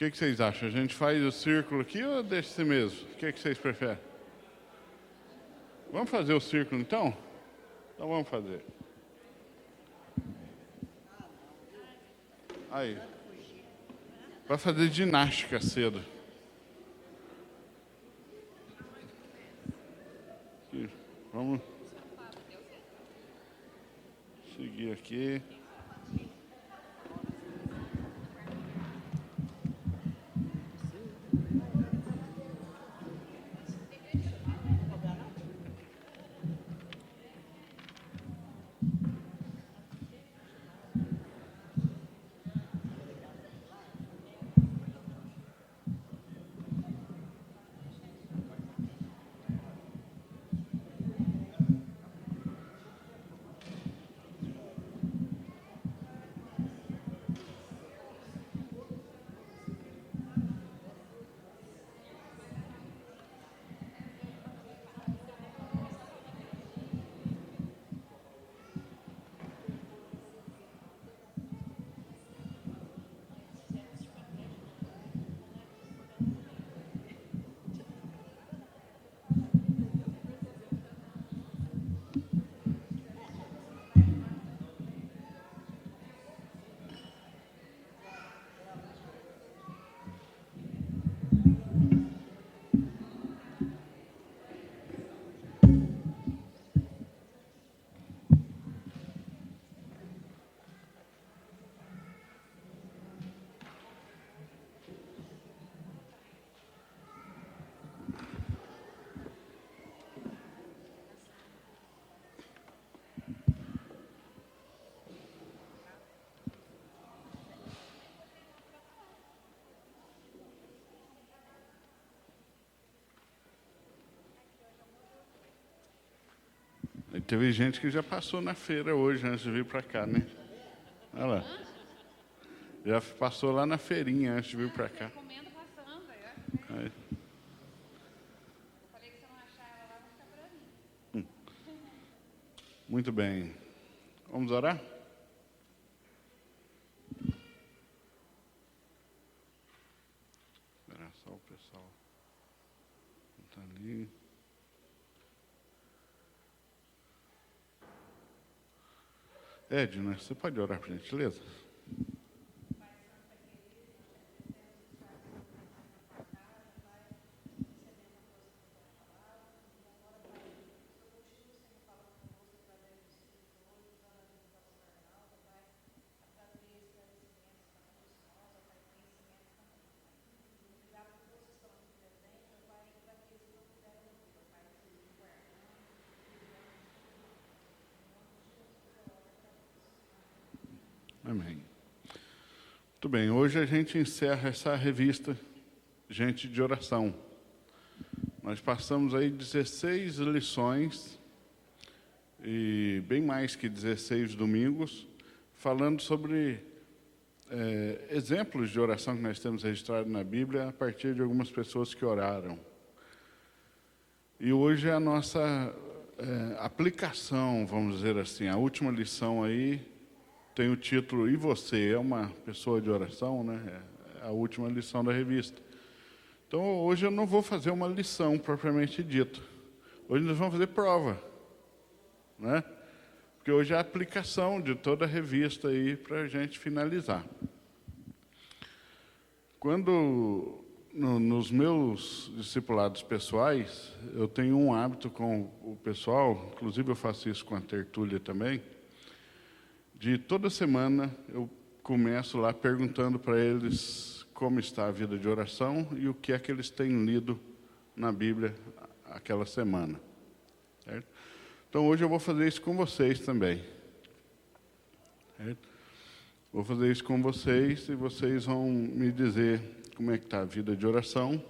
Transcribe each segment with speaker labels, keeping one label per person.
Speaker 1: que vocês acham? A gente faz o círculo aqui ou deixa assim mesmo? O que vocês preferem? Vamos fazer o círculo então? Então vamos fazer. Aí. Vai fazer ginástica cedo. Aqui. Vamos seguir aqui. E teve gente que já passou na feira hoje, antes de vir para cá, né? Olha lá. Já passou lá na feirinha antes de vir para cá.
Speaker 2: Recomendo passando,
Speaker 1: Aí.
Speaker 2: eu falei que se eu não achar ela lá, vai ficar pra mim.
Speaker 1: Muito bem. Vamos orar? Espera só o pessoal. Está ali. Edna, você pode orar, por gentileza? Amém. Muito bem, hoje a gente encerra essa revista Gente de Oração. Nós passamos aí 16 lições, e bem mais que 16 domingos, falando sobre exemplos de oração que nós temos registrado na Bíblia a partir de algumas pessoas que oraram. E hoje é a nossa aplicação, vamos dizer assim, a última lição aí, tem o título "E você é uma pessoa de oração?", né? É a última lição da revista. Então, hoje eu não vou fazer uma lição propriamente dita. Hoje nós vamos fazer prova, né? Porque hoje é a aplicação de toda a revista aí para a gente finalizar. Quando, nos meus discipulados pessoais, eu tenho um hábito com o pessoal, inclusive eu faço isso com a tertúlia também, de toda semana eu começo lá perguntando para eles como está a vida de oração e o que é que eles têm lido na Bíblia aquela semana. Certo? Então hoje eu vou fazer isso com vocês também. Certo? Vou fazer isso com vocês e vocês vão me dizer como é que está a vida de oração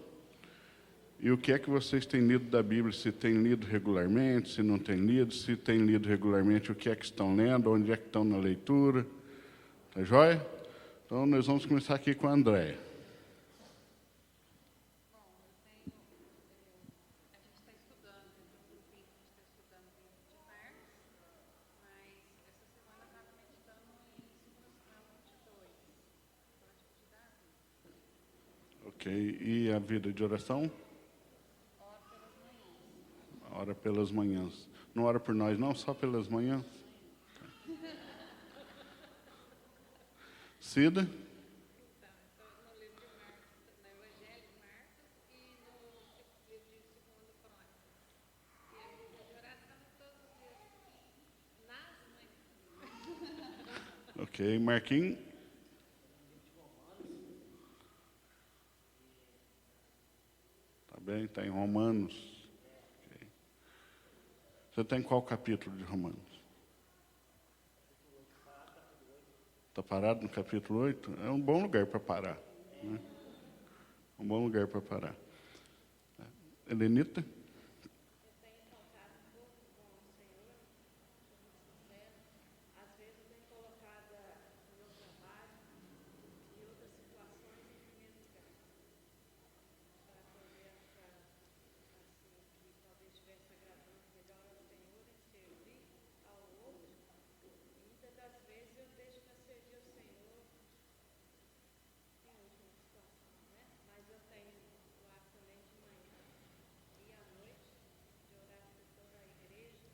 Speaker 1: e o que é que vocês têm lido da Bíblia, se têm lido regularmente, se não têm lido, se têm lido regularmente, o que é que estão lendo, onde é que estão na leitura. Tá joia? Então, nós vamos começar aqui com a Andréia.
Speaker 2: Bom, a gente está estudando, tem um grupinho que a gente está estudando o livro de Marcos, mas essa semana eu estava meditando em 2 Samuel 22. Pode ajudar?
Speaker 1: Ok. E a vida de oração? Ora pelas manhãs. Não ora por nós, não? Só pelas manhãs? Cida?
Speaker 2: Então, no livro de Marcos, no Evangelho de Marcos e no livro de 2 Crônicas. E a vida de oração todos os dias, nas manhãs.
Speaker 1: Ok. Marquinhos? Tá bem, está em Romanos. Ok. Você está em qual capítulo de Romanos? Está parado no capítulo 8? É um bom lugar para parar. Né? Um bom lugar para parar. Helenita?
Speaker 2: Eu tenho faltado um pouco com o Senhor, sou muito sincera. Às vezes eu tenho colocado o meu trabalho e outras situações em primeiro lugar, para poder achar, assim, que talvez estivesse agradando melhor ao Senhor em servir ao outro. E muitas das vezes eu deixo para servir ao Senhor em última situação, né? Mas eu tenho o hábito também de manhã e à noite de orar por toda a igreja,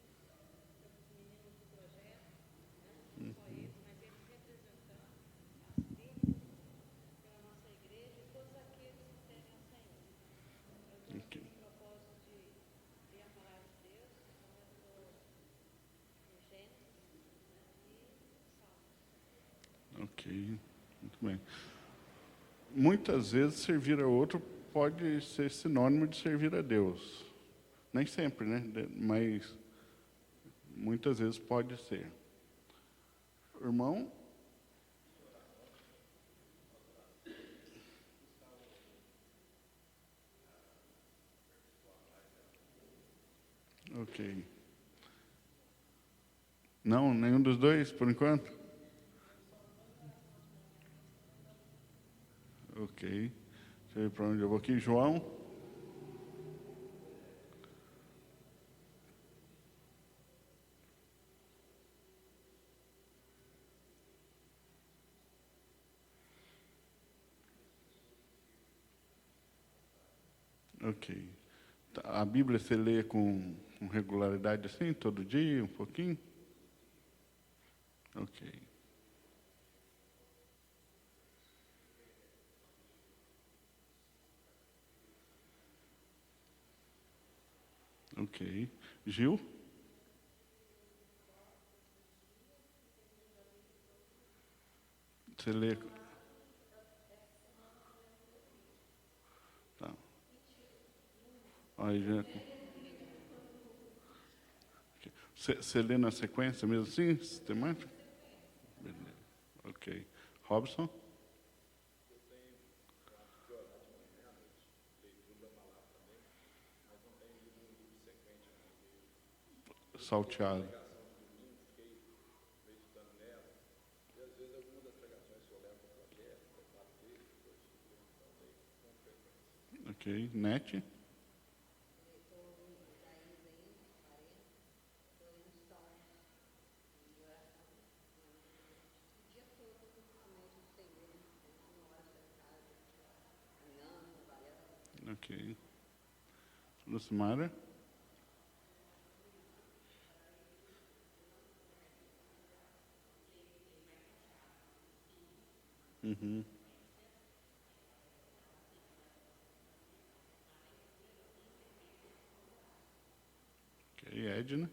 Speaker 2: pelos meninos do projeto, né? Não só eles, mas eles representando as clínicas, pela nossa igreja e todos aqueles que temem ao Senhor. Eu estou
Speaker 1: Ok.
Speaker 2: nesse propósito de ler a palavra de Deus, então eu estou em Gênesis, né? E Salmos.
Speaker 1: Ok. Muito bem. Muitas vezes servir a outro pode ser sinônimo de servir a Deus. Nem sempre, né? Mas muitas vezes pode ser. Irmão? Ok. Não, nenhum dos dois, por enquanto? Ok. Deixa eu ver para onde eu vou aqui. João? Ok. Tá, a Bíblia você lê com regularidade assim, todo dia, um pouquinho? Ok. Ok. Gil? Você lê. Tá. Aí já. Você lê na sequência mesmo assim, sistemática? Beleza. Ok. Robson? Salteado. Ok. Net? Ok. Lucimara? Uhum. Ok. Edna?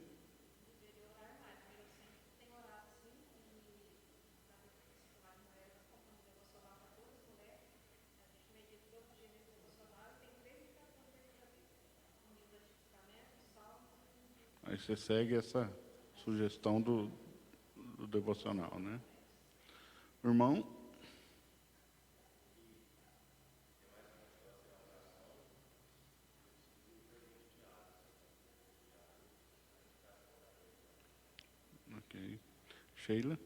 Speaker 1: Aí você segue essa sugestão do devocional, né? Irmão? Ok. Sheila?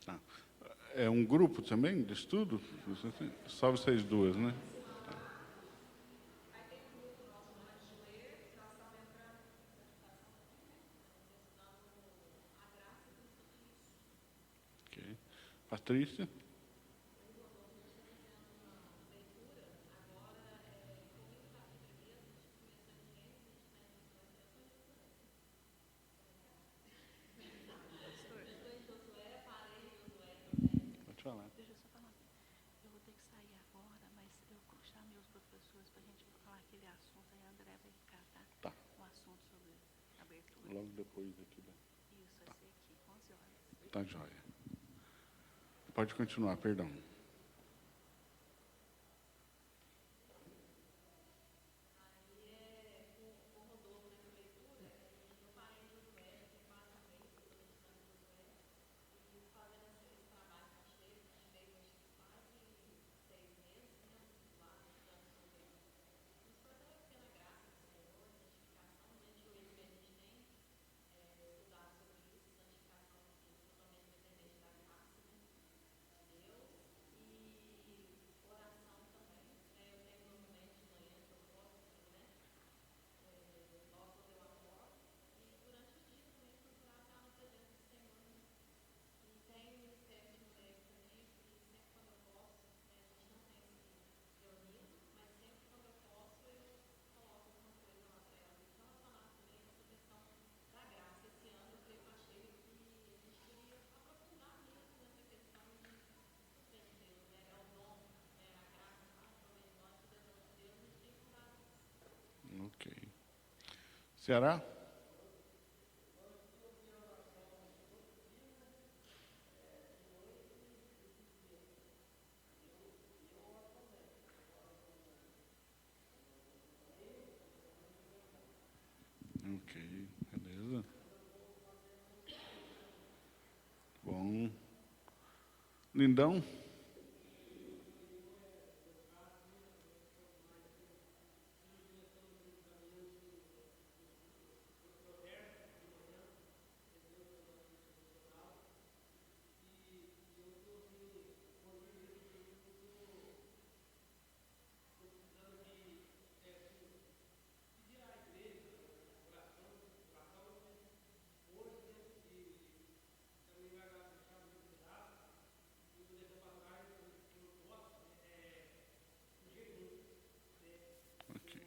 Speaker 1: Tá. É um grupo também de estudo? Só vocês duas, né? Ok. Patrícia? Pode falar.
Speaker 2: Deixa eu só falar uma coisa. Eu vou ter que sair agora, mas eu chamei os professores para a gente falar aquele assunto, aí a André vai ficar, tá?
Speaker 1: Tá.
Speaker 2: Um assunto sobre abertura.
Speaker 1: Logo depois aqui.
Speaker 2: Isso, vai ser aqui, 11 horas.
Speaker 1: Tá joia. Pode continuar, perdão. Ok. Ceará? Ok, beleza. Bom. Lindão? Ok.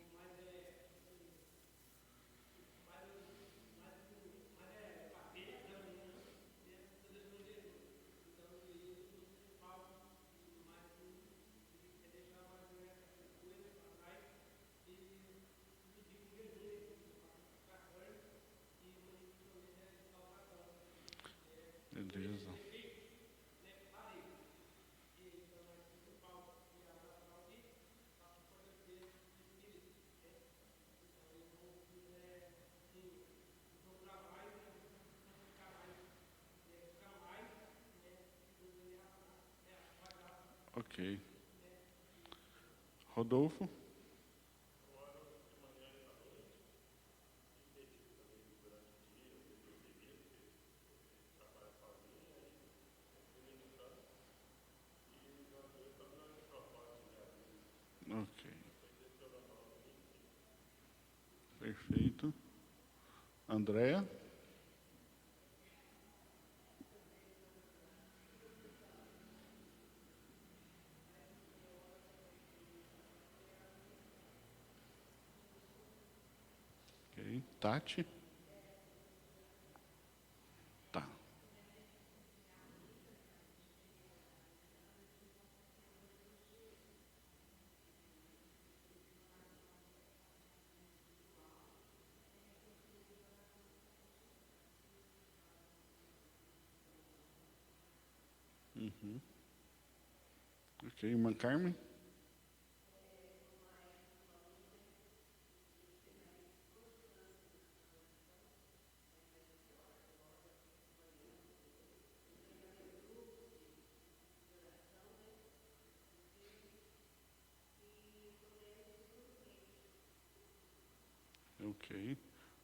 Speaker 1: Beleza. Ok. Rodolfo? Ok. Perfeito. Andréa? Ok. Tati? Tá. Uhum. Ok. Irmã Carmen? Ok.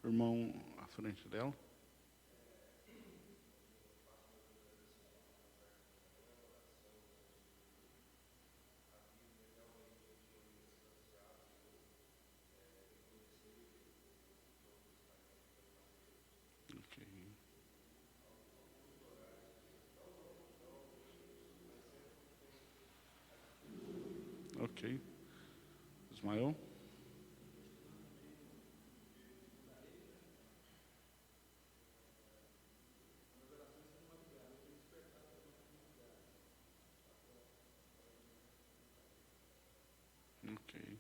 Speaker 1: Irmão à frente dela? Ok. Ismael? Ok.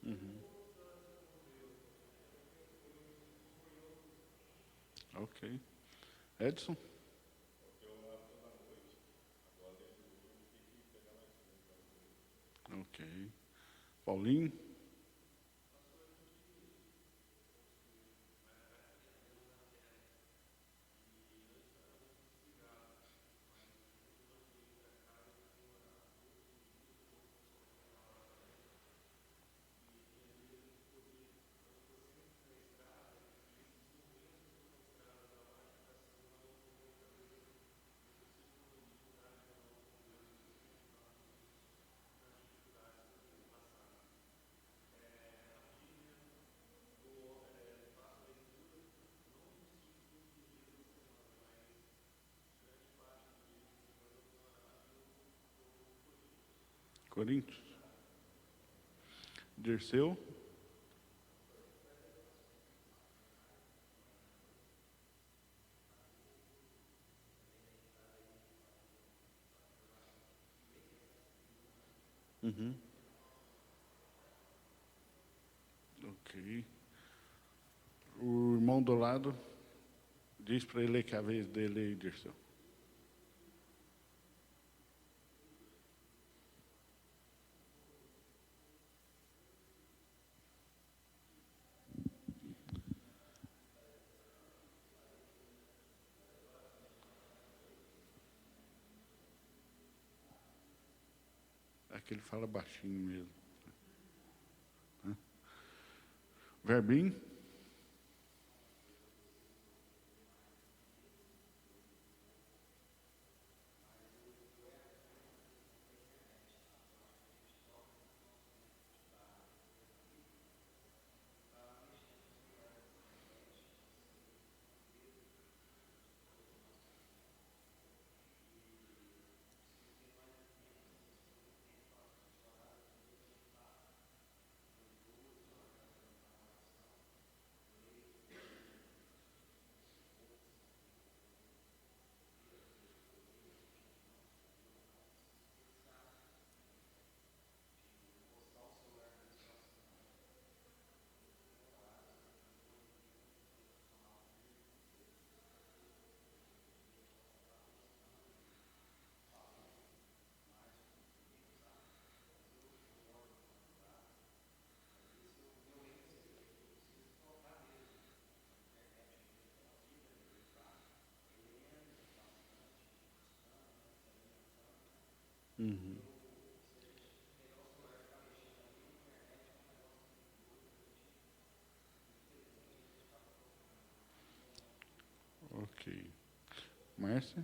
Speaker 1: Uhum. Ok. Edson? Ok. Paulinho? Corinthians? Dirceu? Uhum. Ok. O irmão do lado diz para ele que é a vez dele aí, Dirceu. É que ele fala baixinho mesmo. Verbinho? Uhum. Ok. Márcia?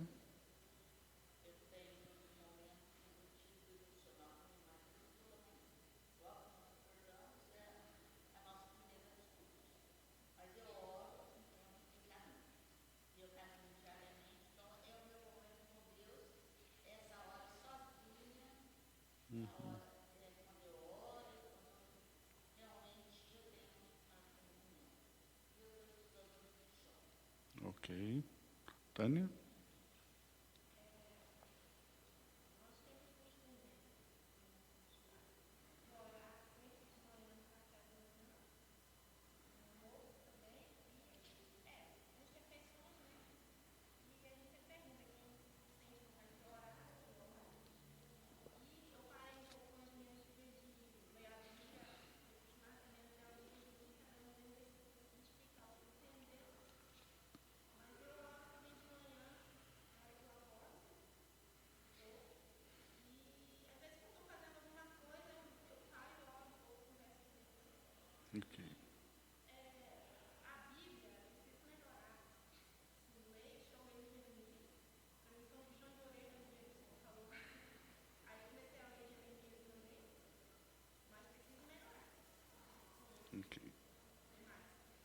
Speaker 1: Uhum. Ok. Tânia?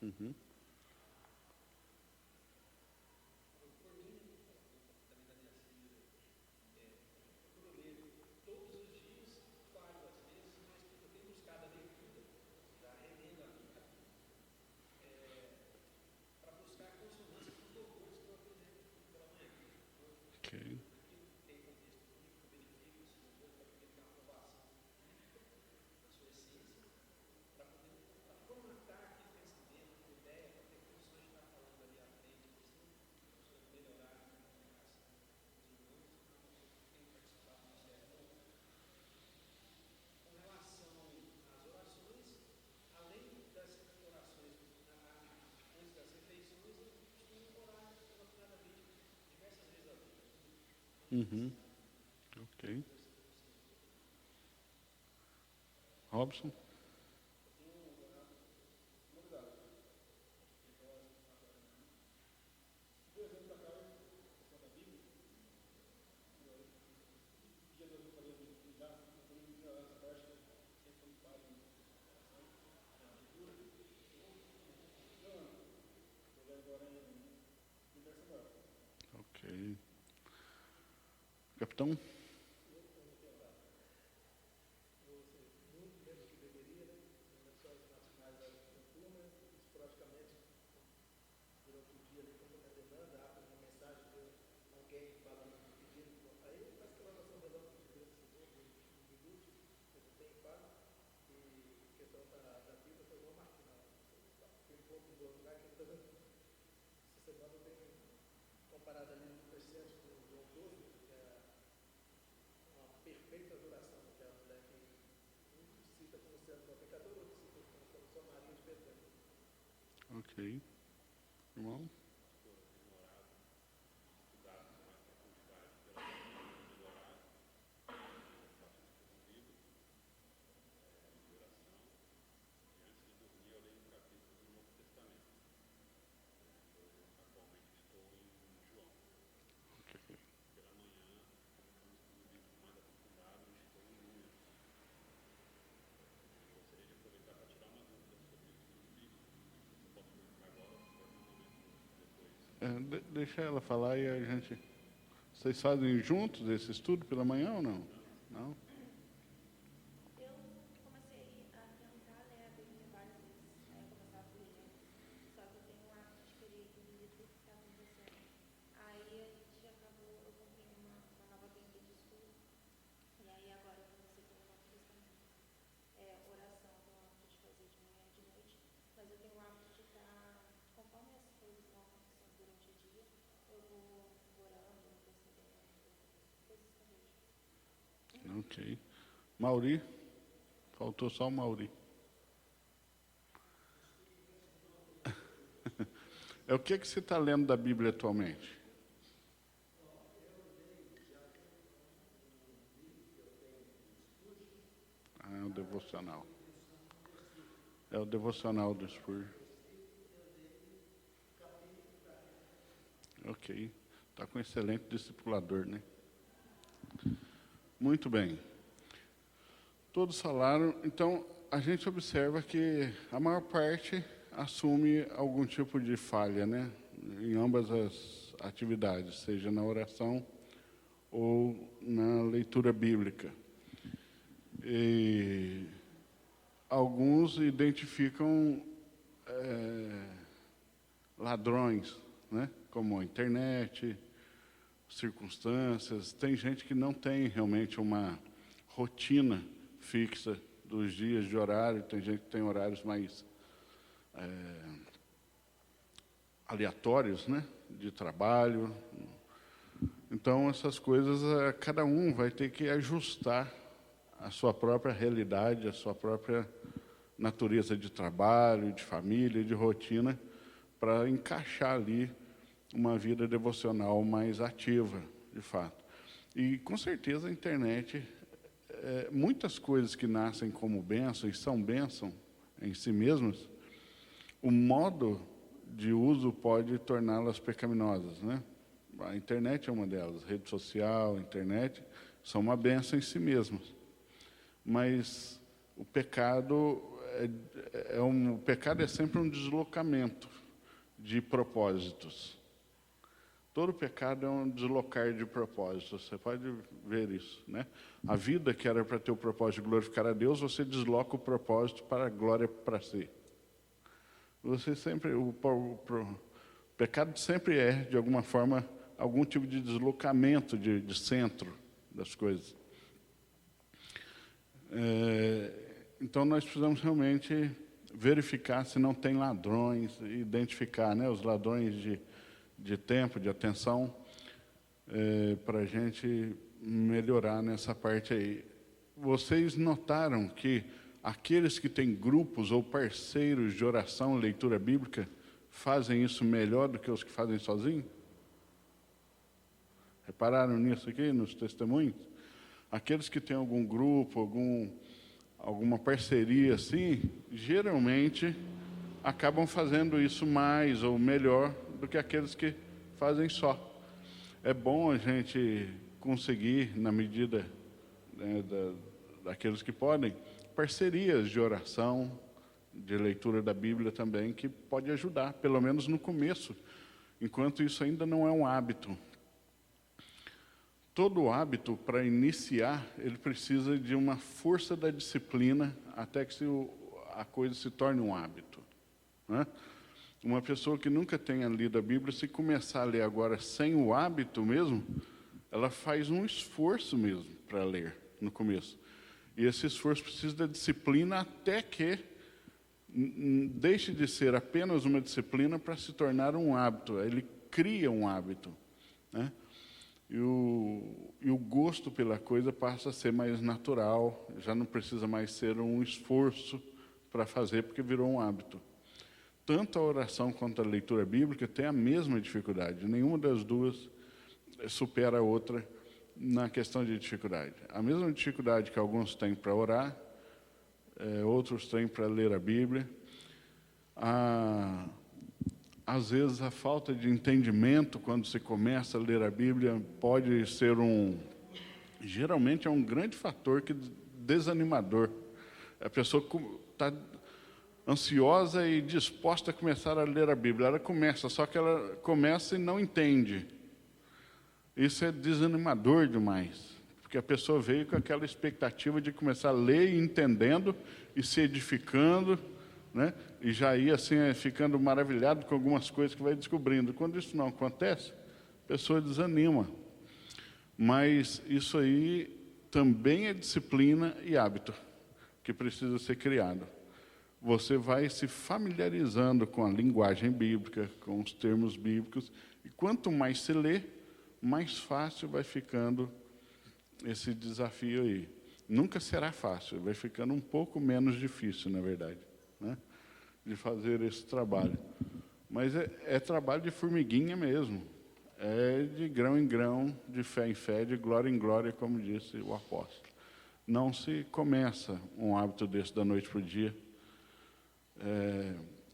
Speaker 1: Uhum. Ok. Uhum. Ok. Robson? Ok. Capitão? Ok. Irmão? Ok. Deixa ela falar e a gente... Vocês fazem juntos esse estudo pela manhã ou não? Não?
Speaker 2: Eu comecei a tentar ler a Bíblia várias vezes. Aí eu começava a ler, só que eu tenho o hábito de querer entender tudo que está acontecendo. Aí a gente acabou, eu comprei uma nova Bíblia de estudo. E aí agora eu comecei pelo Novo Testamento. Oração eu tenho o hábito de fazer de manhã e de noite. Mas eu tenho o hábito de estar, conforme as coisas vão acontecendo durante o dia, eu vou orando, intercedendo, coisas que eu vejo.
Speaker 1: Ok. Mauri? Faltou só o Mauri. É o que você está lendo da Bíblia atualmente? Ah, é o devocional. É o devocional do Spurgeon. Ok. Está com um excelente discipulador, né? Muito bem. Todos falaram. Então, a gente observa que a maior parte assume algum tipo de falha, né? Em ambas as atividades, seja na oração ou na leitura bíblica. E alguns identificam ladrões, né? Como a internet, circunstâncias. Tem gente que não tem realmente uma rotina fixa dos dias de horário, tem gente que tem horários mais aleatórios, né? De trabalho. Então, essas coisas, cada um vai ter que ajustar a sua própria realidade, a sua própria natureza de trabalho, de família, de rotina, para encaixar ali uma vida devocional mais ativa, de fato. E, com certeza, a internet, muitas coisas que nascem como bênção e são bênção em si mesmas, o modo de uso pode torná-las pecaminosas, né? A internet é uma delas, rede social, internet, são uma bênção em si mesmas. Mas o pecado o pecado é sempre um deslocamento de propósitos. Todo pecado é um deslocar de propósitos. Você pode ver isso, né? A vida que era para ter o propósito de glorificar a Deus, você desloca o propósito para a glória para si. Você sempre, o pecado sempre é, de alguma forma, algum tipo de deslocamento de centro das coisas. Então nós precisamos realmente verificar se não tem ladrões, identificar, né, os ladrões de tempo, de atenção, para a gente melhorar nessa parte aí. Vocês notaram que aqueles que têm grupos ou parceiros de oração, leitura bíblica, fazem isso melhor do que os que fazem sozinhos? Repararam nisso aqui, nos testemunhos? Aqueles que têm algum grupo, alguma parceria assim, geralmente acabam fazendo isso mais ou melhor do que aqueles que fazem só. É bom a gente conseguir, na medida, né, daqueles que podem, parcerias de oração, de leitura da Bíblia também, que pode ajudar, pelo menos no começo, enquanto isso ainda não é um hábito. Todo hábito, para iniciar, ele precisa de uma força da disciplina até que a coisa se torne um hábito, né? Uma pessoa que nunca tenha lido a Bíblia, se começar a ler agora sem o hábito mesmo, ela faz um esforço mesmo para ler no começo. E esse esforço precisa da disciplina até que deixe de ser apenas uma disciplina para se tornar um hábito. Ele cria um hábito, né? E o gosto pela coisa passa a ser mais natural, já não precisa mais ser um esforço para fazer, porque virou um hábito. Tanto a oração quanto a leitura bíblica têm a mesma dificuldade. Nenhuma das duas supera a outra na questão de dificuldade. A mesma dificuldade que alguns têm para orar, outros têm para ler a Bíblia. Às vezes, a falta de entendimento, quando se começa a ler a Bíblia, pode ser geralmente é um grande fator desanimador. A pessoa está ansiosa e disposta a começar a ler a Bíblia. Ela começa, só que ela começa e não entende. Isso é desanimador demais, porque a pessoa veio com aquela expectativa de começar a ler e entendendo e se edificando, né? E já ia assim, ficando maravilhado com algumas coisas que vai descobrindo. Quando isso não acontece, a pessoa desanima. Mas isso aí também é disciplina e hábito que precisa ser criado. Você vai se familiarizando com a linguagem bíblica, com os termos bíblicos, e quanto mais se lê, mais fácil vai ficando esse desafio aí. Nunca será fácil, vai ficando um pouco menos difícil, na verdade, né, de fazer esse trabalho. Mas é trabalho de formiguinha mesmo. É de grão em grão, de fé em fé, de glória em glória, como disse o apóstolo. Não se começa um hábito desse da noite para o dia.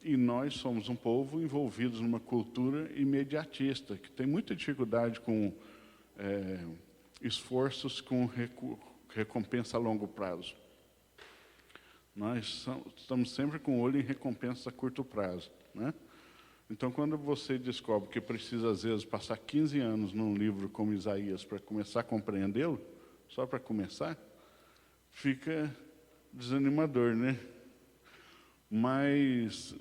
Speaker 1: E nós somos um povo envolvidos numa cultura imediatista, que tem muita dificuldade com esforços com recompensa a longo prazo. Nós estamos sempre com o olho em recompensa a curto prazo, né? Então, quando você descobre que precisa, às vezes, passar 15 anos num livro como Isaías para começar a compreendê-lo, só para começar, fica desanimador, né? Mas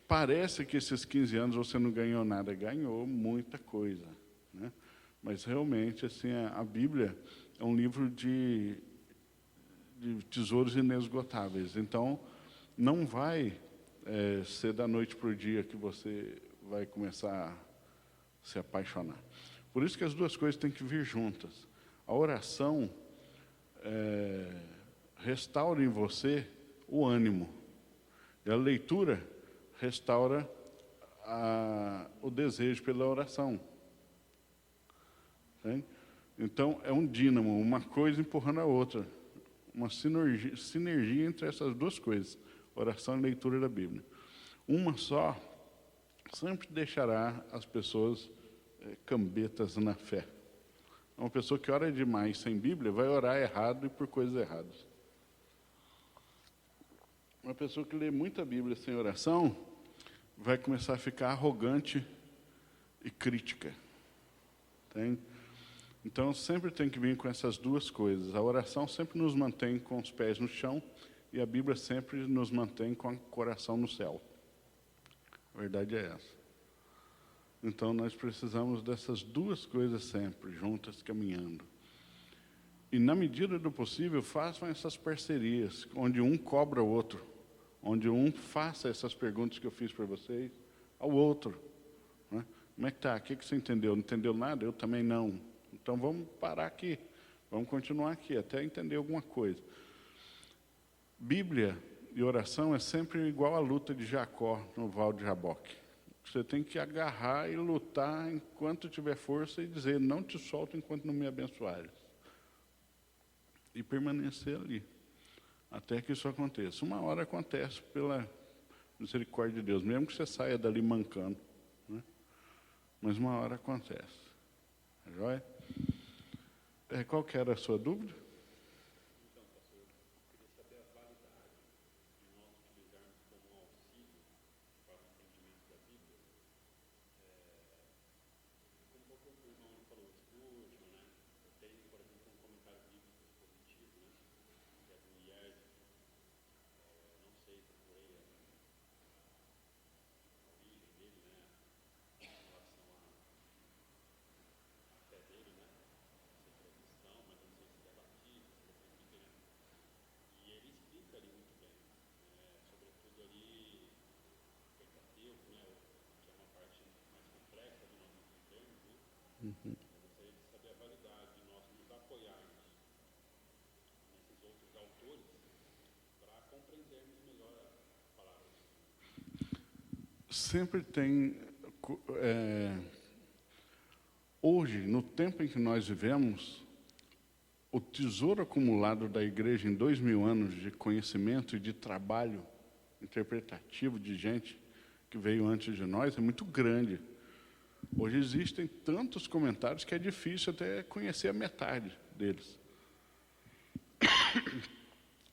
Speaker 1: parece que esses 15 anos você não ganhou nada, ganhou muita coisa, né? Mas realmente, assim, a Bíblia é um livro de tesouros inesgotáveis. Então, não vai ser da noite para o dia que você vai começar a se apaixonar. Por isso que as duas coisas têm que vir juntas. A oração restaura em você o ânimo. E a leitura restaura o desejo pela oração. Entende? Então, é um dínamo, uma coisa empurrando a outra. Uma sinergia entre essas duas coisas, oração e leitura da Bíblia. Uma só sempre deixará as pessoas cambetas na fé. Uma pessoa que ora demais sem Bíblia vai orar errado e por coisas erradas. Uma pessoa que lê muita Bíblia sem oração vai começar a ficar arrogante e crítica. Tem? Então, sempre tem que vir com essas duas coisas. A oração sempre nos mantém com os pés no chão e a Bíblia sempre nos mantém com o coração no céu. A verdade é essa. Então, nós precisamos dessas duas coisas sempre, juntas, caminhando. E, na medida do possível, façam essas parcerias, onde um cobra o outro, onde um faça essas perguntas que eu fiz para vocês ao outro. Né? Como é que está? O que você entendeu? Não entendeu nada? Eu também não. Então, vamos parar aqui. Vamos continuar aqui, até entender alguma coisa. Bíblia e oração é sempre igual à luta de Jacó no Val de Jaboque. Você tem que agarrar e lutar enquanto tiver força e dizer, não te solto enquanto não me abençoares. E permanecer ali, até que isso aconteça. Uma hora acontece pela misericórdia de Deus, mesmo que você saia dali mancando. Né? Mas uma hora acontece. Tá joia? Qual que era a sua dúvida? Sempre tem... hoje, no tempo em que nós vivemos, o tesouro acumulado da igreja em 2000 anos de conhecimento e de trabalho interpretativo de gente que veio antes de nós é muito grande. Hoje existem tantos comentários que é difícil até conhecer a metade deles.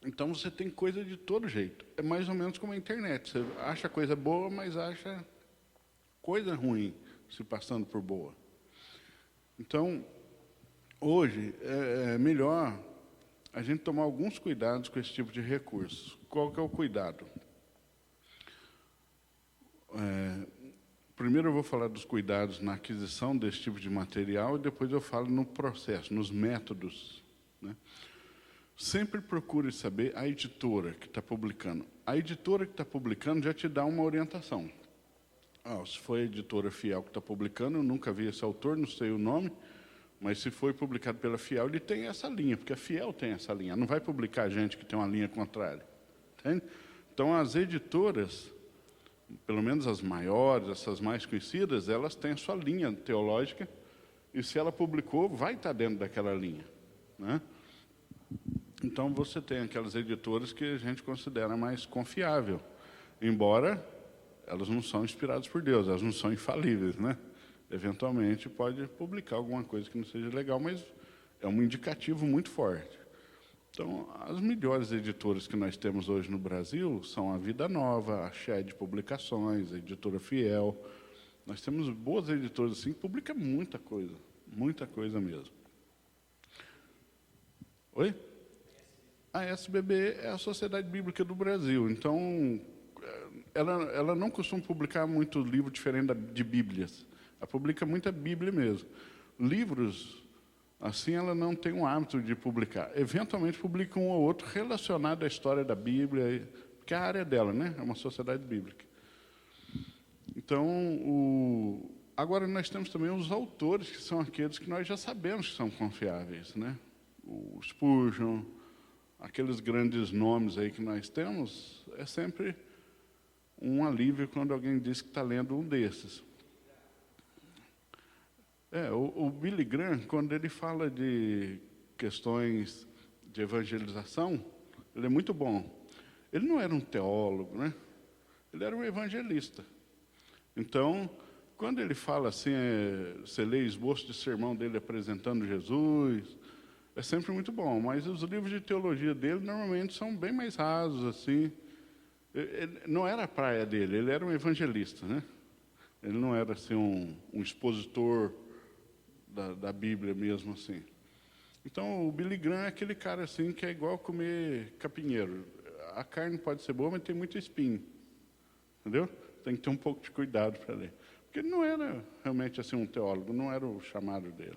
Speaker 1: Então você tem coisa de todo jeito. É mais ou menos como a internet. Você acha coisa boa, mas acha coisa ruim se passando por boa. Então, hoje é melhor a gente tomar alguns cuidados com esse tipo de recurso. Qual que é o cuidado? Primeiro eu vou falar dos cuidados na aquisição desse tipo de material e depois eu falo no processo, nos métodos. Né? Sempre procure saber a editora que está publicando. A editora que está publicando já te dá uma orientação. Se foi a editora Fiel que está publicando, eu nunca vi esse autor, não sei o nome, mas se foi publicado pela Fiel, ele tem essa linha, porque a Fiel tem essa linha. Não vai publicar gente que tem uma linha contrária. Entende? Então, as editoras, pelo menos as maiores, essas mais conhecidas, elas têm a sua linha teológica, e se ela publicou, vai estar dentro daquela linha. Né? Então, você tem aquelas editoras que a gente considera mais confiável, embora elas não são inspiradas por Deus, elas não são infalíveis, né? Eventualmente pode publicar alguma coisa que não seja legal, mas é um indicativo muito forte. Então, as melhores editoras que nós temos hoje no Brasil são a Vida Nova, a Shed Publicações, a Editora Fiel. Nós temos boas editoras assim que publicam muita coisa mesmo. Oi? A SBB é a Sociedade Bíblica do Brasil, então ela não costuma publicar muito livro diferente de Bíblias. Ela publica muita Bíblia mesmo. Livros, assim, ela não tem o hábito de publicar. Eventualmente publica um ou outro relacionado à história da Bíblia, que é a área dela, né? É uma sociedade bíblica. Então, agora nós temos também os autores, que são aqueles que nós já sabemos que são confiáveis, né? O Spurgeon, aqueles grandes nomes aí que nós temos, é sempre um alívio quando alguém diz que está lendo um desses. O Billy Graham, quando ele fala de questões de evangelização, ele é muito bom. Ele não era um teólogo, né? Ele era um evangelista. Então, quando ele fala assim, você lê esboço de sermão dele apresentando Jesus, é sempre muito bom, mas os livros de teologia dele normalmente são bem mais rasos, assim, Não era a praia dele, ele era um evangelista, né? Ele não era assim um expositor da Bíblia mesmo assim. Então, o Billy Graham é aquele cara assim que é igual comer capinheiro. A carne pode ser boa, mas tem muito espinho. Entendeu? Tem que ter um pouco de cuidado para ler. Porque ele não era realmente assim um teólogo, não era o chamado dele.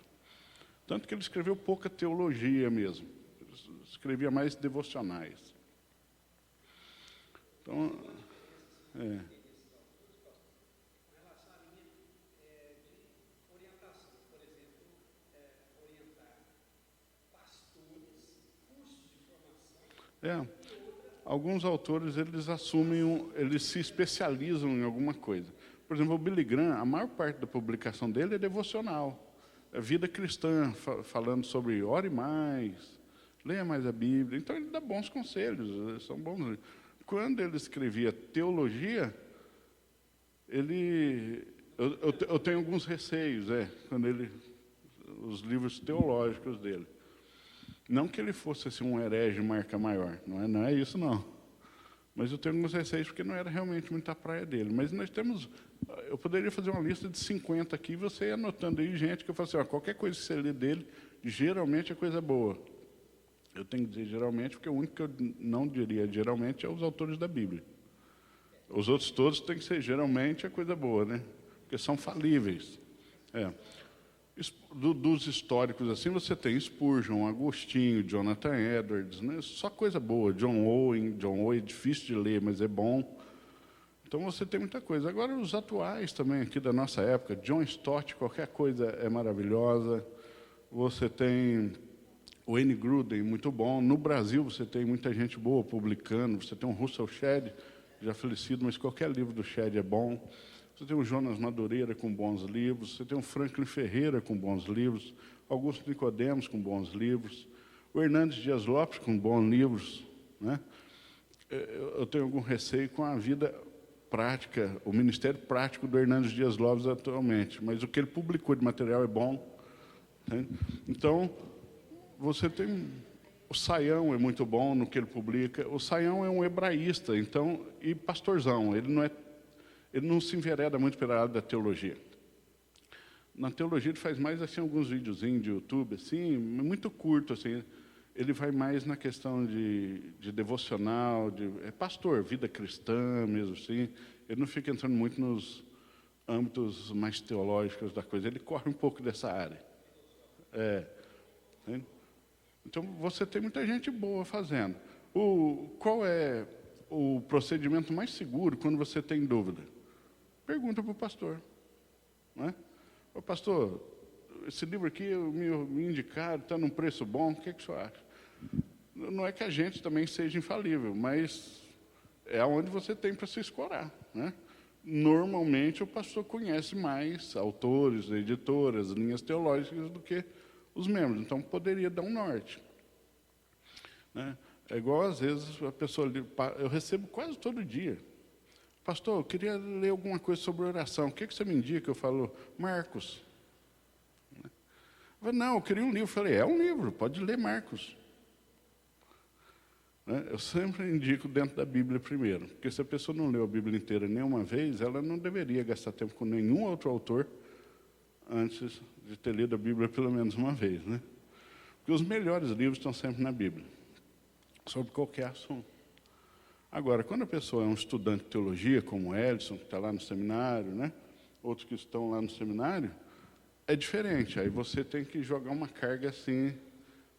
Speaker 1: Tanto que ele escreveu pouca teologia mesmo. Ele escrevia mais devocionais. Então, alguns autores, eles assumem, eles se especializam em alguma coisa. Por exemplo, o Billy Graham, a maior parte da publicação dele é devocional. É vida cristã, falando sobre ore mais, leia mais a Bíblia. Então, ele dá bons conselhos, são bons. Quando ele escrevia teologia, eu tenho alguns receios, quando os livros teológicos dele. Não que ele fosse assim, um herege marca maior, não é isso não. Mas eu tenho alguns receios porque não era realmente muita praia dele. Mas nós temos, eu poderia fazer uma lista de 50 aqui, você ia anotando aí gente que eu falo assim, qualquer coisa que você lê dele, geralmente é coisa boa. Eu tenho que dizer geralmente, porque o único que eu não diria geralmente é os autores da Bíblia. Os outros todos têm que ser geralmente é coisa boa, né? Porque são falíveis. Dos históricos assim, você tem Spurgeon, Agostinho, Jonathan Edwards, né? Só coisa boa. John Owen é difícil de ler, mas é bom. Então você tem muita coisa. Agora os atuais também aqui da nossa época, John Stott, qualquer coisa é maravilhosa. Você tem o Wayne Grudem, muito bom. No Brasil você tem muita gente boa publicando. Você tem o Russell Shedd, já falecido, mas qualquer livro do Shedd é bom. Você tem o Jonas Madureira com bons livros, você tem o Franklin Ferreira com bons livros, Augusto Nicodemos com bons livros, o Hernandes Dias Lopes com bons livros, né? Eu tenho algum receio com a vida prática, o ministério prático do Hernandes Dias Lopes atualmente, mas o que ele publicou de material é bom. Né? Então, você tem... O Saião é muito bom no que ele publica. O Saião é um hebraísta, então, e pastorzão, ele não se envereda muito pela área da teologia. Na teologia ele faz mais assim alguns videozinhos de YouTube, assim, muito curto, assim. Ele vai mais na questão de devocional, é pastor, vida cristã mesmo, assim. Ele não fica entrando muito nos âmbitos mais teológicos da coisa. Ele corre um pouco dessa área. Então você tem muita gente boa fazendo. Qual é o procedimento mais seguro quando você tem dúvida? Pergunta para o pastor. Né? Ô, pastor, esse livro aqui me indicaram, está num preço bom, o que o senhor acha? Não é que a gente também seja infalível, mas é onde você tem para se escorar. Né? Normalmente o pastor conhece mais autores, editoras, linhas teológicas do que os membros, então poderia dar um norte. Né? É igual às vezes a pessoa, eu recebo quase todo dia. Pastor, eu queria ler alguma coisa sobre oração. O que você me indica? Eu falo, Marcos. Eu falo, não, eu queria um livro. Eu falei, é um livro, pode ler Marcos. Eu sempre indico dentro da Bíblia primeiro, porque se a pessoa não leu a Bíblia inteira nenhuma vez, ela não deveria gastar tempo com nenhum outro autor antes de ter lido a Bíblia pelo menos uma vez. Né? Porque os melhores livros estão sempre na Bíblia, sobre qualquer assunto. Agora, quando a pessoa é um estudante de teologia, como o Edson, que está lá no seminário, né? Outros que estão lá no seminário, é diferente. Aí você tem que jogar uma carga assim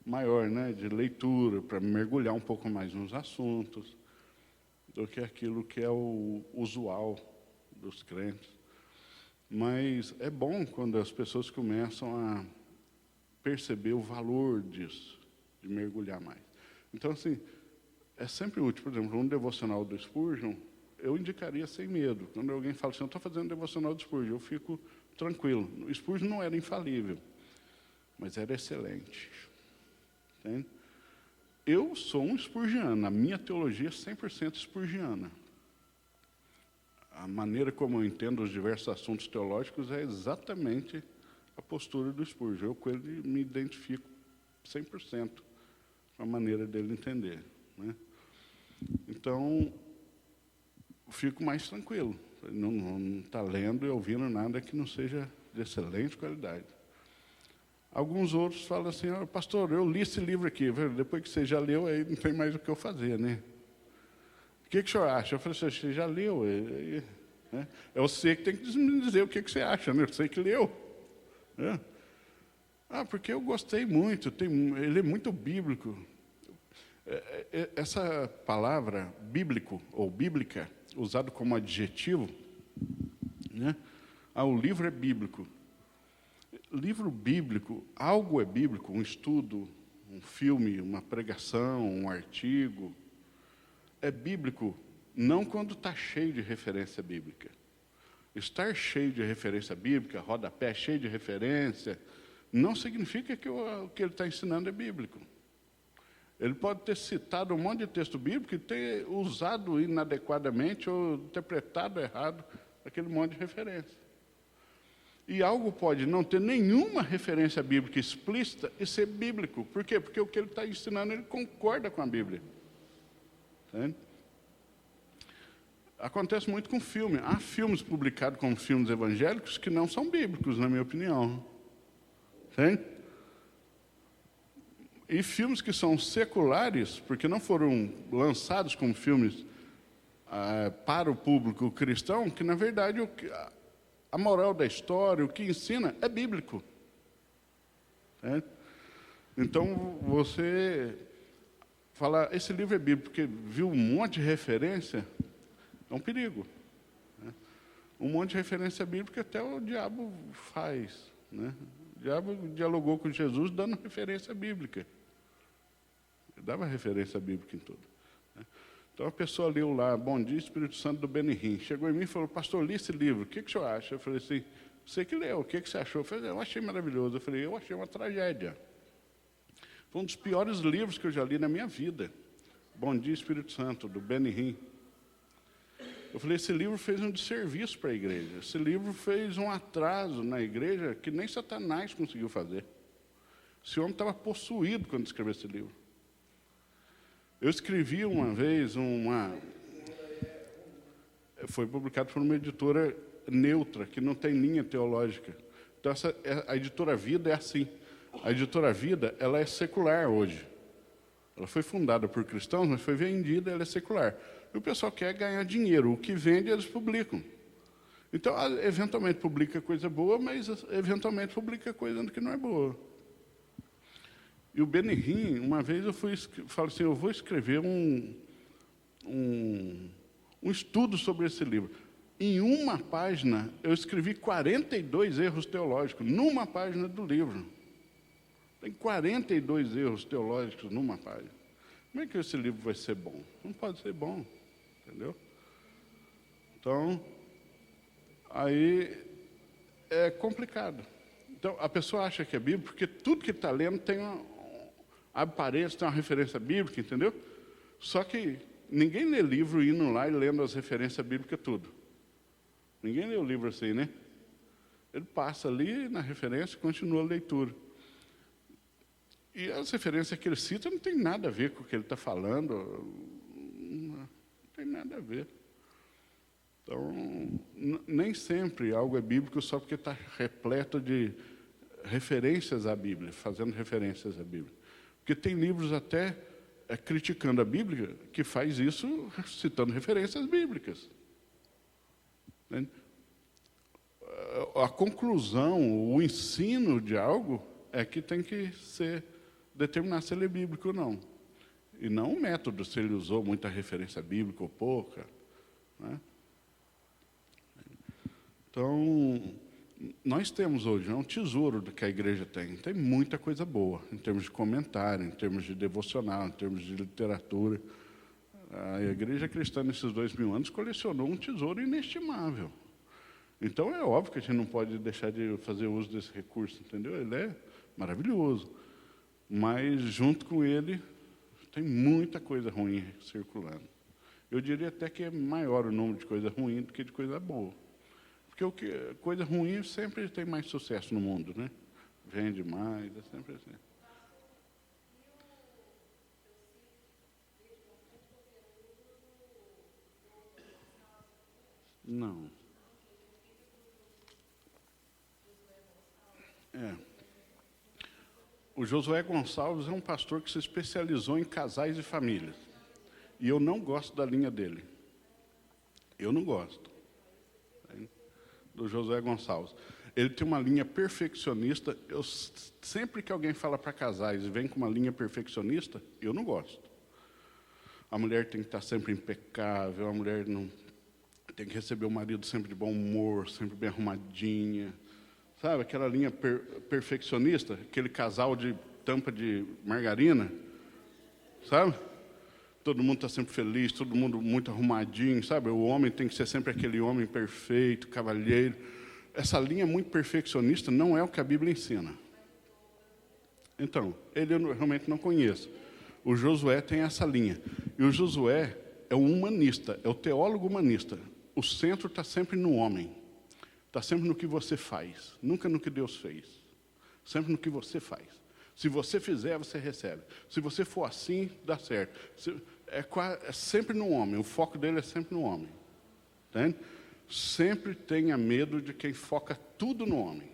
Speaker 1: maior, né? De leitura, para mergulhar um pouco mais nos assuntos, do que aquilo que é o usual dos crentes. Mas é bom quando as pessoas começam a perceber o valor disso, de mergulhar mais. Então, assim, é sempre útil. Por exemplo, um devocional do Spurgeon, eu indicaria sem medo. Quando alguém fala assim, eu estou fazendo um devocional do Spurgeon, eu fico tranquilo. O Spurgeon não era infalível, mas era excelente. Entende? Eu sou um spurgiano, a minha teologia é 100% spurgiana. A maneira como eu entendo os diversos assuntos teológicos é exatamente a postura do Spurgeon. Eu com ele me identifico 100% com a maneira dele entender. Né? Então, fico mais tranquilo. Não está lendo e ouvindo nada que não seja de excelente qualidade. Alguns outros falam assim, pastor, eu li esse livro aqui, depois que você já leu, aí não tem mais o que eu fazer, né? O que o senhor acha? Eu falei assim, você já leu? Né? É você que tem que me dizer o que você acha, né? Eu sei que leu. Né? Porque eu gostei muito, ele é muito bíblico. Essa palavra bíblico ou bíblica, usado como adjetivo, né? O livro é bíblico. Livro bíblico, algo é bíblico, um estudo, um filme, uma pregação, um artigo, é bíblico não quando está cheio de referência bíblica. Estar cheio de referência bíblica, rodapé cheio de referência, não significa que o que ele está ensinando é bíblico. Ele pode ter citado um monte de texto bíblico e ter usado inadequadamente ou interpretado errado aquele monte de referência. E algo pode não ter nenhuma referência bíblica explícita e ser bíblico. Por quê? Porque o que ele está ensinando, ele concorda com a Bíblia. Entende? Acontece muito com filme. Há filmes publicados como filmes evangélicos que não são bíblicos, na minha opinião. Entende? E filmes que são seculares, porque não foram lançados como filmes para o público cristão, que, na verdade, a moral da história, o que ensina, é bíblico. Então, você falar, esse livro é bíblico, porque viu um monte de referência, é um perigo. Um monte de referência bíblica até o diabo faz. Né? O diabo dialogou com Jesus dando referência bíblica. Ele dava referência bíblica em tudo. Então, a pessoa leu lá, Bom Dia, Espírito Santo, do Benihim. Chegou em mim e falou, pastor, li esse livro, o que o senhor acha? Eu falei assim, você que leu, o que você achou? Eu achei maravilhoso. Eu falei, eu achei uma tragédia. Foi um dos piores livros que eu já li na minha vida. Bom Dia, Espírito Santo, do Benihim. Eu falei, esse livro fez um desserviço para a igreja. Esse livro fez um atraso na igreja que nem Satanás conseguiu fazer. Esse homem estava possuído quando escreveu esse livro. Eu escrevi uma vez foi publicado por uma editora neutra, que não tem linha teológica. Então, a editora Vida é assim. A editora Vida, ela é secular hoje. Ela foi fundada por cristãos, mas foi vendida, ela é secular. E o pessoal quer ganhar dinheiro. O que vende, eles publicam. Então, eventualmente publica coisa boa, mas eventualmente publica coisa que não é boa. E o Benihim, uma vez eu falei assim, eu vou escrever um estudo sobre esse livro. Em uma página, eu escrevi 42 erros teológicos, numa página do livro. Tem 42 erros teológicos numa página. Como é que esse livro vai ser bom? Não pode ser bom, entendeu? Então, aí é complicado. Então, a pessoa acha que é Bíblia, porque tudo que está lendo tem abre parênteses, tem uma referência bíblica, entendeu? Só que ninguém lê livro indo lá e lendo as referências bíblicas tudo. Ninguém lê o livro assim, né? Ele passa ali na referência e continua a leitura. E as referências que ele cita não tem nada a ver com o que ele está falando. Não tem nada a ver. Então, nem sempre algo é bíblico só porque está repleto de referências à Bíblia, fazendo referências à Bíblia. Porque tem livros até criticando a Bíblia que faz isso citando referências bíblicas. A conclusão, o ensino de algo é que tem que determinar se ele é bíblico ou não. E não o método, se ele usou muita referência bíblica ou pouca. Né? Então, nós temos hoje um tesouro do que a igreja tem. Tem muita coisa boa, em termos de comentário, em termos de devocional, em termos de literatura. A igreja cristã, nesses 2000 anos, colecionou um tesouro inestimável. Então, é óbvio que a gente não pode deixar de fazer uso desse recurso, entendeu? Ele é maravilhoso. Mas, junto com ele, tem muita coisa ruim circulando. Eu diria até que é maior o número de coisa ruim do que de coisa boa. Porque coisa ruim sempre tem mais sucesso no mundo, né? Vende mais, é sempre assim. Não. É. O Josué Gonçalves é um pastor que se especializou em casais e famílias. E eu não gosto da linha dele. Eu não gosto. Do Josué Gonçalves. Ele tem uma linha perfeccionista. Sempre que alguém fala para casais e vem com uma linha perfeccionista, eu não gosto. A mulher tem que estar sempre impecável, a mulher não tem que receber o marido sempre de bom humor, sempre bem arrumadinha. Sabe, aquela linha perfeccionista, aquele casal de tampa de margarina, sabe? Todo mundo está sempre feliz, todo mundo muito arrumadinho, sabe? O homem tem que ser sempre aquele homem perfeito, cavalheiro. Essa linha muito perfeccionista não é o que a Bíblia ensina. Então, ele eu realmente não conheço. O Josué tem essa linha. E o Josué é um humanista, é o teólogo humanista. O centro está sempre no homem. Está sempre no que você faz, nunca no que Deus fez. Sempre no que você faz. Se você fizer, você recebe. Se você for assim, dá certo. É sempre no homem, o foco dele é sempre no homem. Entende? Sempre tenha medo de quem foca tudo no homem.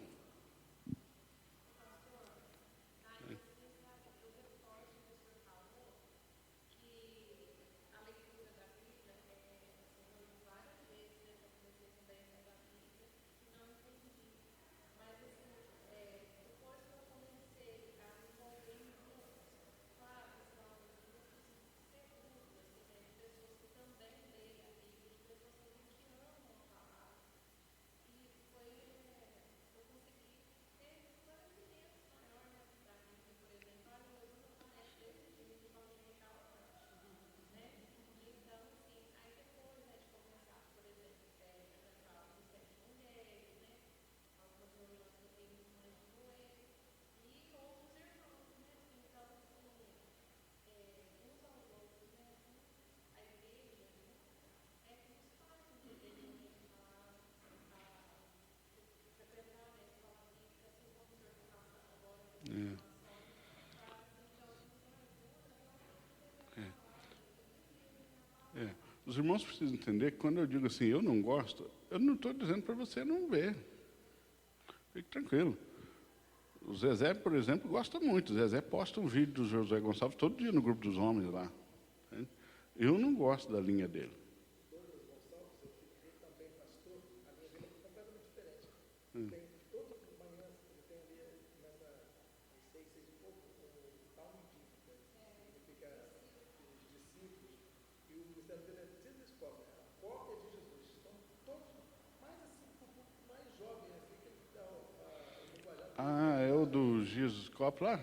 Speaker 1: Os irmãos precisam entender que quando eu digo assim, eu não gosto, eu não estou dizendo para você não ver. Fique tranquilo. O Zezé, por exemplo, gosta muito. O Zezé posta um vídeo do Josué Gonçalves todo dia no grupo dos homens lá. Eu não gosto da linha dele. Ah, é o do Jesus Cop lá?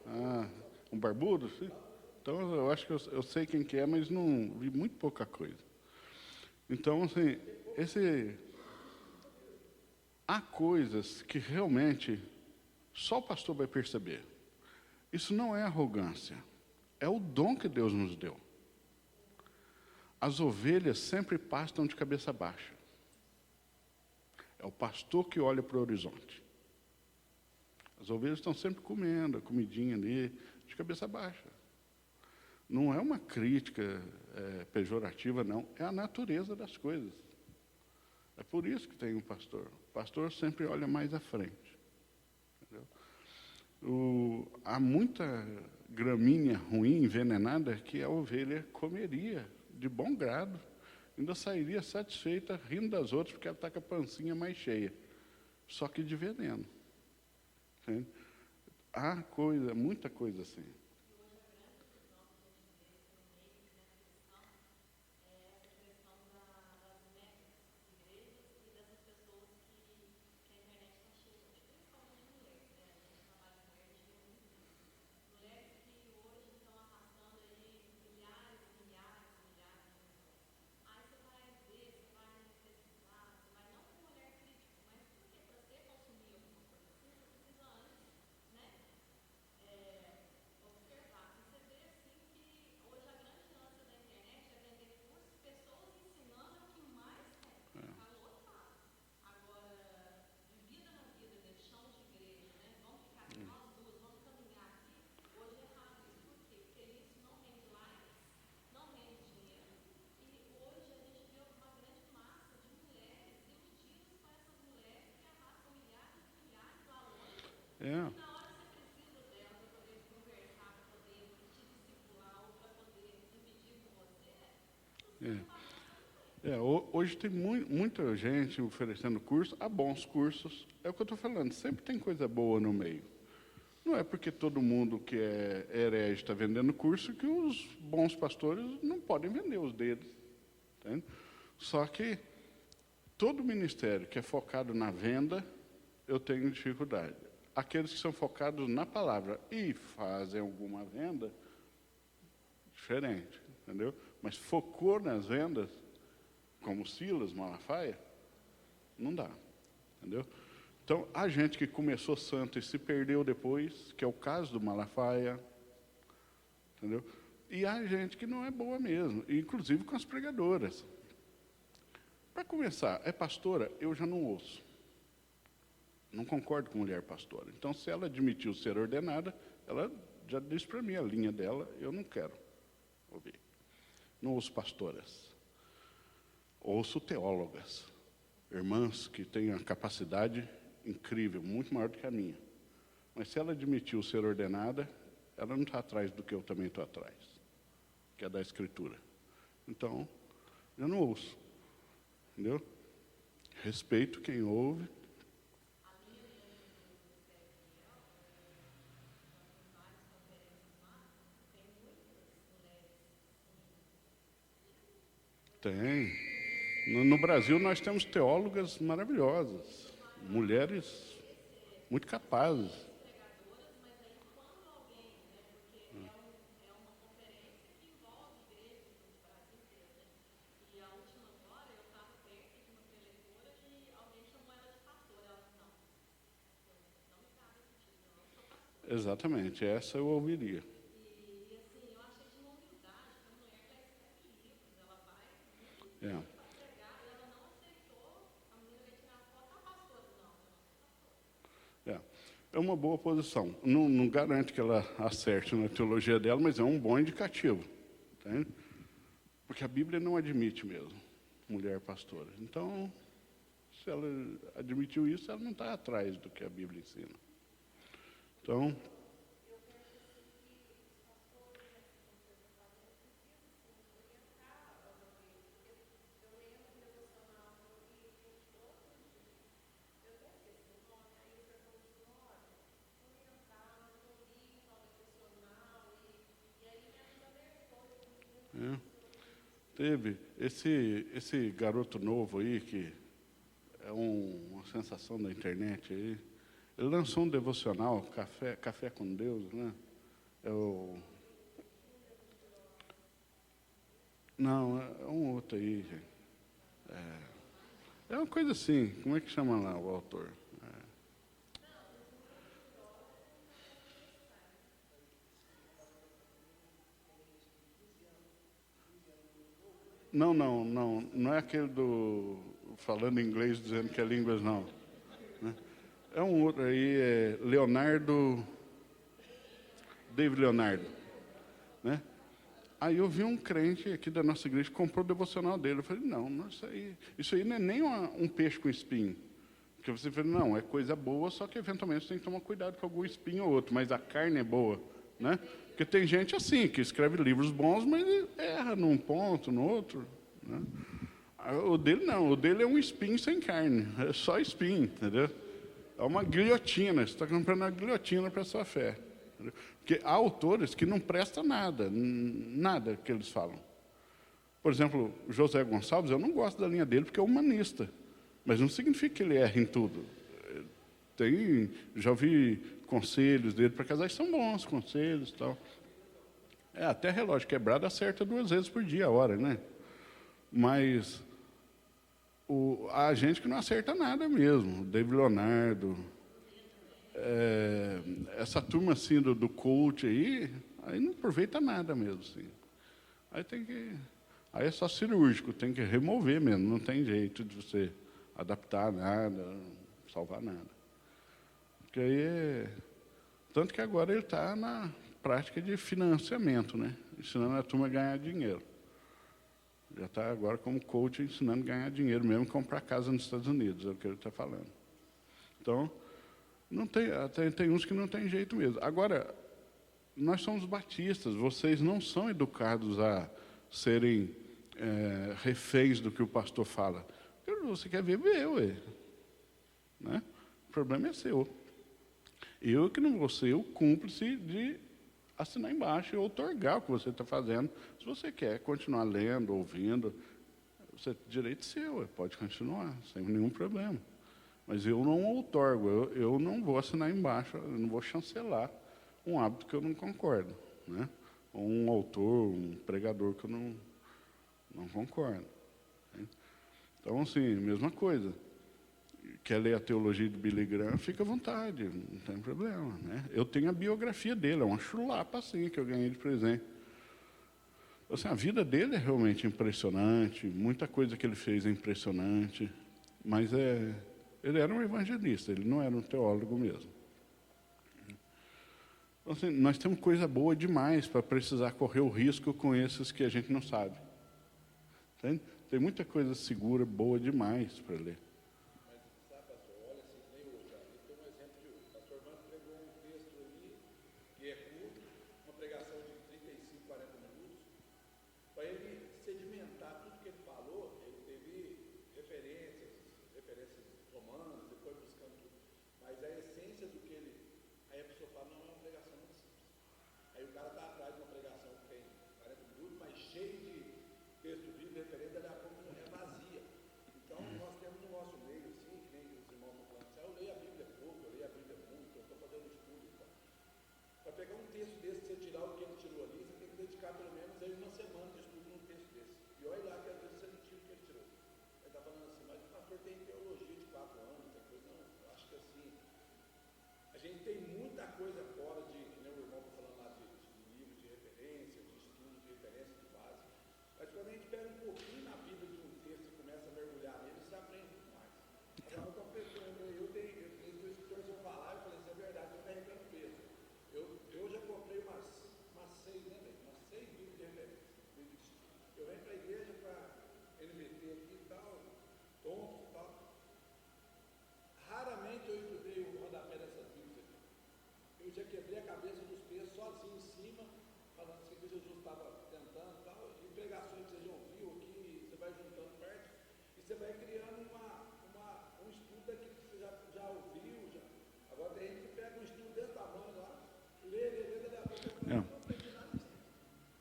Speaker 1: Ah, um barbudo? Sim. Então, eu acho que eu sei quem que é, mas não vi muito pouca coisa. Então, assim, há coisas que realmente só o pastor vai perceber. Isso não é arrogância, é o dom que Deus nos deu. As ovelhas sempre pastam de cabeça baixa. É o pastor que olha para o horizonte. As ovelhas estão sempre comendo a comidinha ali, de cabeça baixa. Não é uma crítica pejorativa, não. É a natureza das coisas. É por isso que tem um pastor. O pastor sempre olha mais à frente. Entendeu? Há muita gramínea ruim, envenenada, que a ovelha comeria de bom grado. Ainda sairia satisfeita, rindo das outras, porque ela está com a pancinha mais cheia. Só que de veneno. Entende? Há muita coisa assim. É. Hoje tem muita gente oferecendo curso, há bons cursos, é o que eu estou falando, sempre tem coisa boa no meio. Não é porque todo mundo que é herege está vendendo curso que os bons pastores não podem vender os deles. Entende? Só que todo ministério que é focado na venda, eu tenho dificuldade. Aqueles que são focados na palavra e fazem alguma venda, diferente, entendeu? Mas focou nas vendas, como Silas, Malafaia, não dá, entendeu? Então, a gente que começou santo e se perdeu depois, que é o caso do Malafaia, entendeu? E há gente que não é boa mesmo, inclusive com as pregadoras. Para começar, é pastora, eu já não ouço. Não concordo com mulher pastora. Então, se ela admitiu ser ordenada, ela já disse para mim a linha dela, eu não quero ouvir. Não ouço pastoras. Ouço teólogas, irmãs que têm a capacidade incrível, muito maior do que a minha. Mas se ela admitiu ser ordenada, ela não está atrás do que eu também estou atrás, que é da Escritura. Então, eu não ouço. Entendeu? Respeito quem ouve. Tem. No Brasil, nós temos teólogas maravilhosas, mulheres muito capazes. Exatamente, essa eu ouviria. É. É uma boa posição. Não garante que ela acerte na teologia dela, mas é um bom indicativo. Entende? Porque a Bíblia não admite mesmo mulher pastora. Então, se ela admitiu isso, ela não está atrás do que a Bíblia ensina. Então, teve esse garoto novo aí, que é uma sensação da internet aí, ele lançou um devocional, Café com Deus, né? Não, é um outro aí, gente. É uma coisa assim, como é que chama lá o autor? Não é aquele do falando inglês dizendo que é línguas, não. Né? É um outro aí, David Leonardo, né? Aí eu vi um crente aqui da nossa igreja que comprou o devocional dele. Eu falei, não, isso aí não é nem um peixe com espinho. Porque você fala, não, é coisa boa, só que eventualmente você tem que tomar cuidado com algum espinho ou outro, mas a carne é boa, né? Porque tem gente assim, que escreve livros bons, mas erra num ponto, no outro, né? O dele não, o dele é um espinho sem carne, é só espinho, entendeu? É uma guilhotina, você está comprando uma guilhotina para a sua fé. Entendeu? Porque há autores que não prestam nada que eles falam. Por exemplo, José Gonçalves, eu não gosto da linha dele porque é humanista, mas não significa que ele erra em tudo. Já ouvi conselhos dele para casais, são bons conselhos e tal. Até relógio quebrado acerta 2 vezes por dia a hora, né? Mas há gente que não acerta nada mesmo. David Leonardo, essa turma assim do coach aí não aproveita nada mesmo. Assim. Aí é só cirúrgico, tem que remover mesmo, não tem jeito de você adaptar nada, salvar nada. Porque aí tanto que agora ele está na prática de financiamento, né? Ensinando a turma a ganhar dinheiro. Já está agora como coach ensinando a ganhar dinheiro mesmo, comprar casa nos Estados Unidos, é o que ele está falando. Então, Não tem, tem uns que não tem jeito mesmo. Agora, nós somos batistas, vocês não são educados a serem reféns do que o pastor fala. Você quer viver, ué. Né? O problema é seu. Eu que não vou ser o cúmplice de assinar embaixo e outorgar o que você está fazendo. Se você quer continuar lendo, ouvindo, você tem direito seu, pode continuar, sem nenhum problema. Mas eu não outorgo, eu não vou assinar embaixo, eu não vou chancelar um hábito que eu não concordo, né? Ou um autor, um pregador que eu não concordo. Né? Então, assim, mesma coisa. Quer ler a teologia de Billy Graham, fica à vontade, não tem problema. Né? Eu tenho a biografia dele, é uma chulapa assim, que eu ganhei de presente. Assim, a vida dele é realmente impressionante, muita coisa que ele fez é impressionante, mas ele era um evangelista, ele não era um teólogo mesmo. Então, assim, nós temos coisa boa demais para precisar correr o risco com esses que a gente não sabe. Entende? Tem muita coisa segura, boa demais para ler.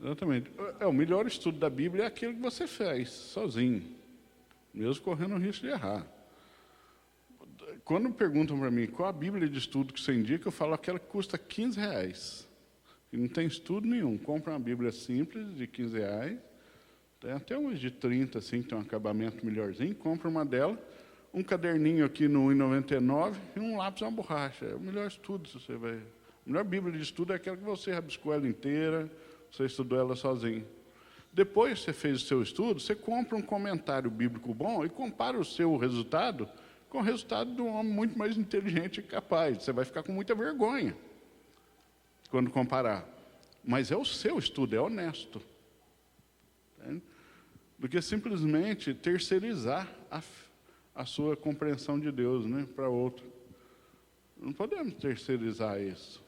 Speaker 1: Exatamente. O melhor estudo da Bíblia é aquele que você fez, sozinho, mesmo correndo o risco de errar. Quando perguntam para mim qual a Bíblia de estudo que você indica, eu falo aquela que custa R$15. E não tem estudo nenhum. Compra uma Bíblia simples, de R$15, tem até umas de 30, assim, que tem um acabamento melhorzinho, compra uma dela, um caderninho aqui no R$1,99 e um lápis e uma borracha. É o melhor estudo, se você vai... A melhor Bíblia de estudo é aquela que você rabiscou ela inteira, você estudou ela sozinho. Depois que você fez o seu estudo, você compra um comentário bíblico bom e compara o seu resultado com o resultado de um homem muito mais inteligente e capaz. Você vai ficar com muita vergonha quando comparar. Mas é o seu estudo, é honesto. Entende? Do que simplesmente terceirizar a sua compreensão de Deus, né, para outro. Não podemos terceirizar isso.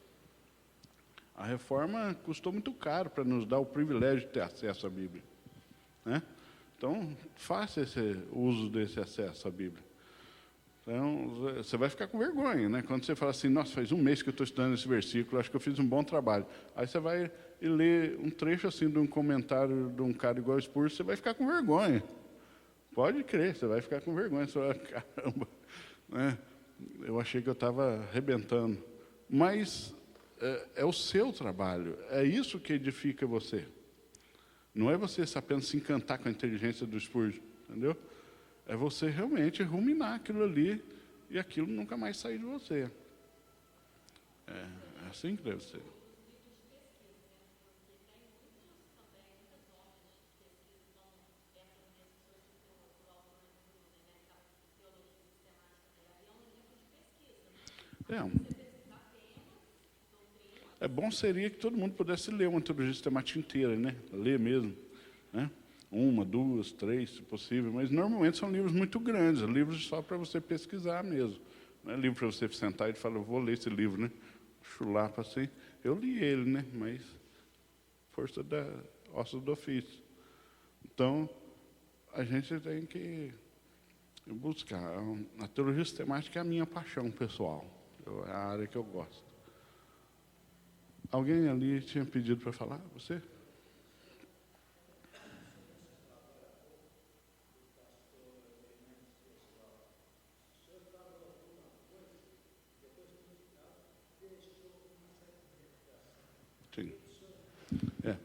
Speaker 1: A reforma custou muito caro para nos dar o privilégio de ter acesso à Bíblia. Né? Então, faça esse uso desse acesso à Bíblia. Então, você vai ficar com vergonha, né? Quando você fala assim, nossa, faz um mês que eu estou estudando esse versículo, acho que eu fiz um bom trabalho. Aí você vai e lê um trecho assim de um comentário de um cara igual Spurgeon, você vai ficar com vergonha. Pode crer, você vai ficar com vergonha. Você vai, caramba, né? Eu achei que eu estava arrebentando. Mas é o seu trabalho, é isso que edifica você. Não é você apenas se encantar com a inteligência do Spurgeon, entendeu? É você realmente ruminar aquilo ali e aquilo nunca mais sair de você. É assim que deve ser. Bom seria que todo mundo pudesse ler uma teologia sistemática inteira, né? Ler mesmo, né? 1, 2, 3, se possível, mas normalmente são livros muito grandes, livros só para você pesquisar mesmo, Não é livro para você sentar e falar, eu vou ler esse livro, né? Chulapa assim. Eu li ele, né? Mas força da ossos do ofício. Então, a gente tem que buscar. A teologia sistemática é a minha paixão pessoal. É a área que eu gosto. Alguém ali tinha pedido para falar? Você? Sim. É.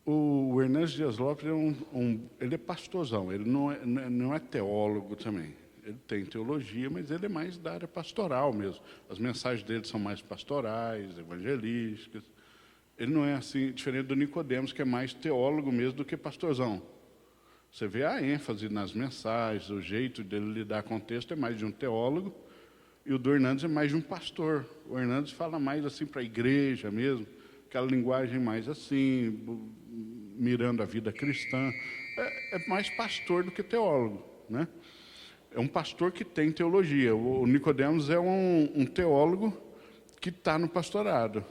Speaker 1: O Hernandes Dias Lopes ele é pastorzão, ele não é teólogo também. Ele tem teologia, mas ele é mais da área pastoral mesmo. As mensagens dele são mais pastorais, evangelísticas. Ele não é assim, diferente do Nicodemos, que é mais teólogo mesmo do que pastorzão. Você vê a ênfase nas mensagens, o jeito dele lidar com o texto é mais de um teólogo, e o do Hernandes é mais de um pastor. O Hernandes fala mais assim para a igreja mesmo, aquela linguagem mais assim, mirando a vida cristã. É mais pastor do que teólogo, né? É um pastor que tem teologia. O Nicodemos é um teólogo que está no pastorado.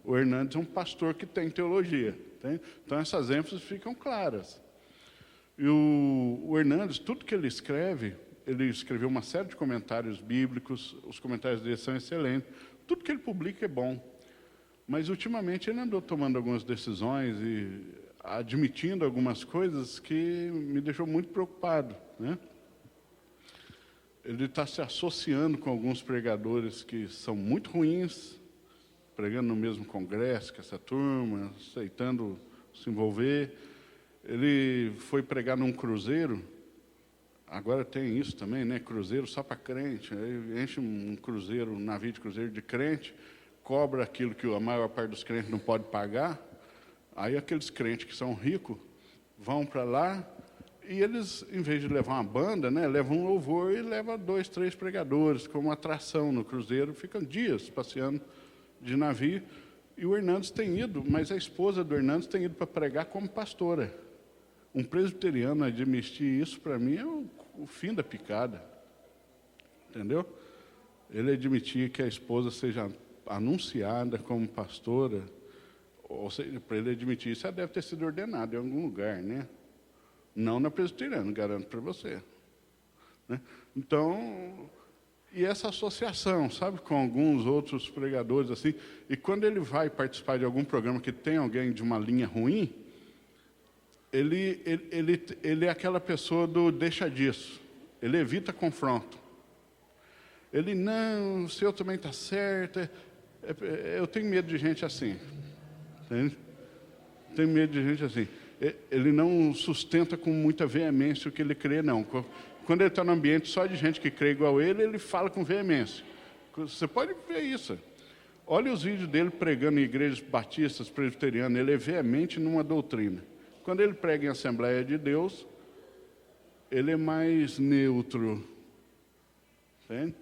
Speaker 1: O Hernandes é um pastor que tem teologia. Então, essas ênfases ficam claras. E o Hernandes, tudo que ele escreveu uma série de comentários bíblicos, os comentários dele são excelentes, tudo que ele publica é bom. Mas, ultimamente, ele andou tomando algumas decisões e admitindo algumas coisas que me deixou muito preocupado, né? Ele está se associando com alguns pregadores que são muito ruins, pregando no mesmo congresso que essa turma, aceitando se envolver. Ele foi pregar num cruzeiro, agora tem isso também, né? Cruzeiro só para crente. Aí enche um cruzeiro, um navio de cruzeiro de crente, cobra aquilo que a maior parte dos crentes não pode pagar. Aí aqueles crentes que são ricos vão para lá e eles, em vez de levar uma banda, né, levam um louvor e levam 2, 3 pregadores como atração no cruzeiro. Ficam dias passeando de navio. E o Hernandes tem ido, mas a esposa do Hernandes tem ido para pregar como pastora. Um presbiteriano admitir isso, para mim, é o fim da picada. Entendeu? Ele admitir que a esposa seja anunciada como pastora, ou seja, para ele admitir isso, ela deve ter sido ordenada em algum lugar, né? Não na presbiteriana, garanto para você. Né? Então, e essa associação, sabe, com alguns outros pregadores, assim, e quando ele vai participar de algum programa que tem alguém de uma linha ruim, ele é aquela pessoa do deixa disso, ele evita confronto. Ele, não, o senhor também está certo. Eu tenho medo de gente assim. Entende? Tenho medo de gente assim. Ele não sustenta com muita veemência o que ele crê, não. Quando ele está no ambiente só de gente que crê igual ele fala com veemência. Você pode ver isso. Olha os vídeos dele pregando em igrejas batistas, presbiterianas. Ele é veemente numa doutrina. Quando ele prega em Assembleia de Deus, ele é mais neutro. Entende?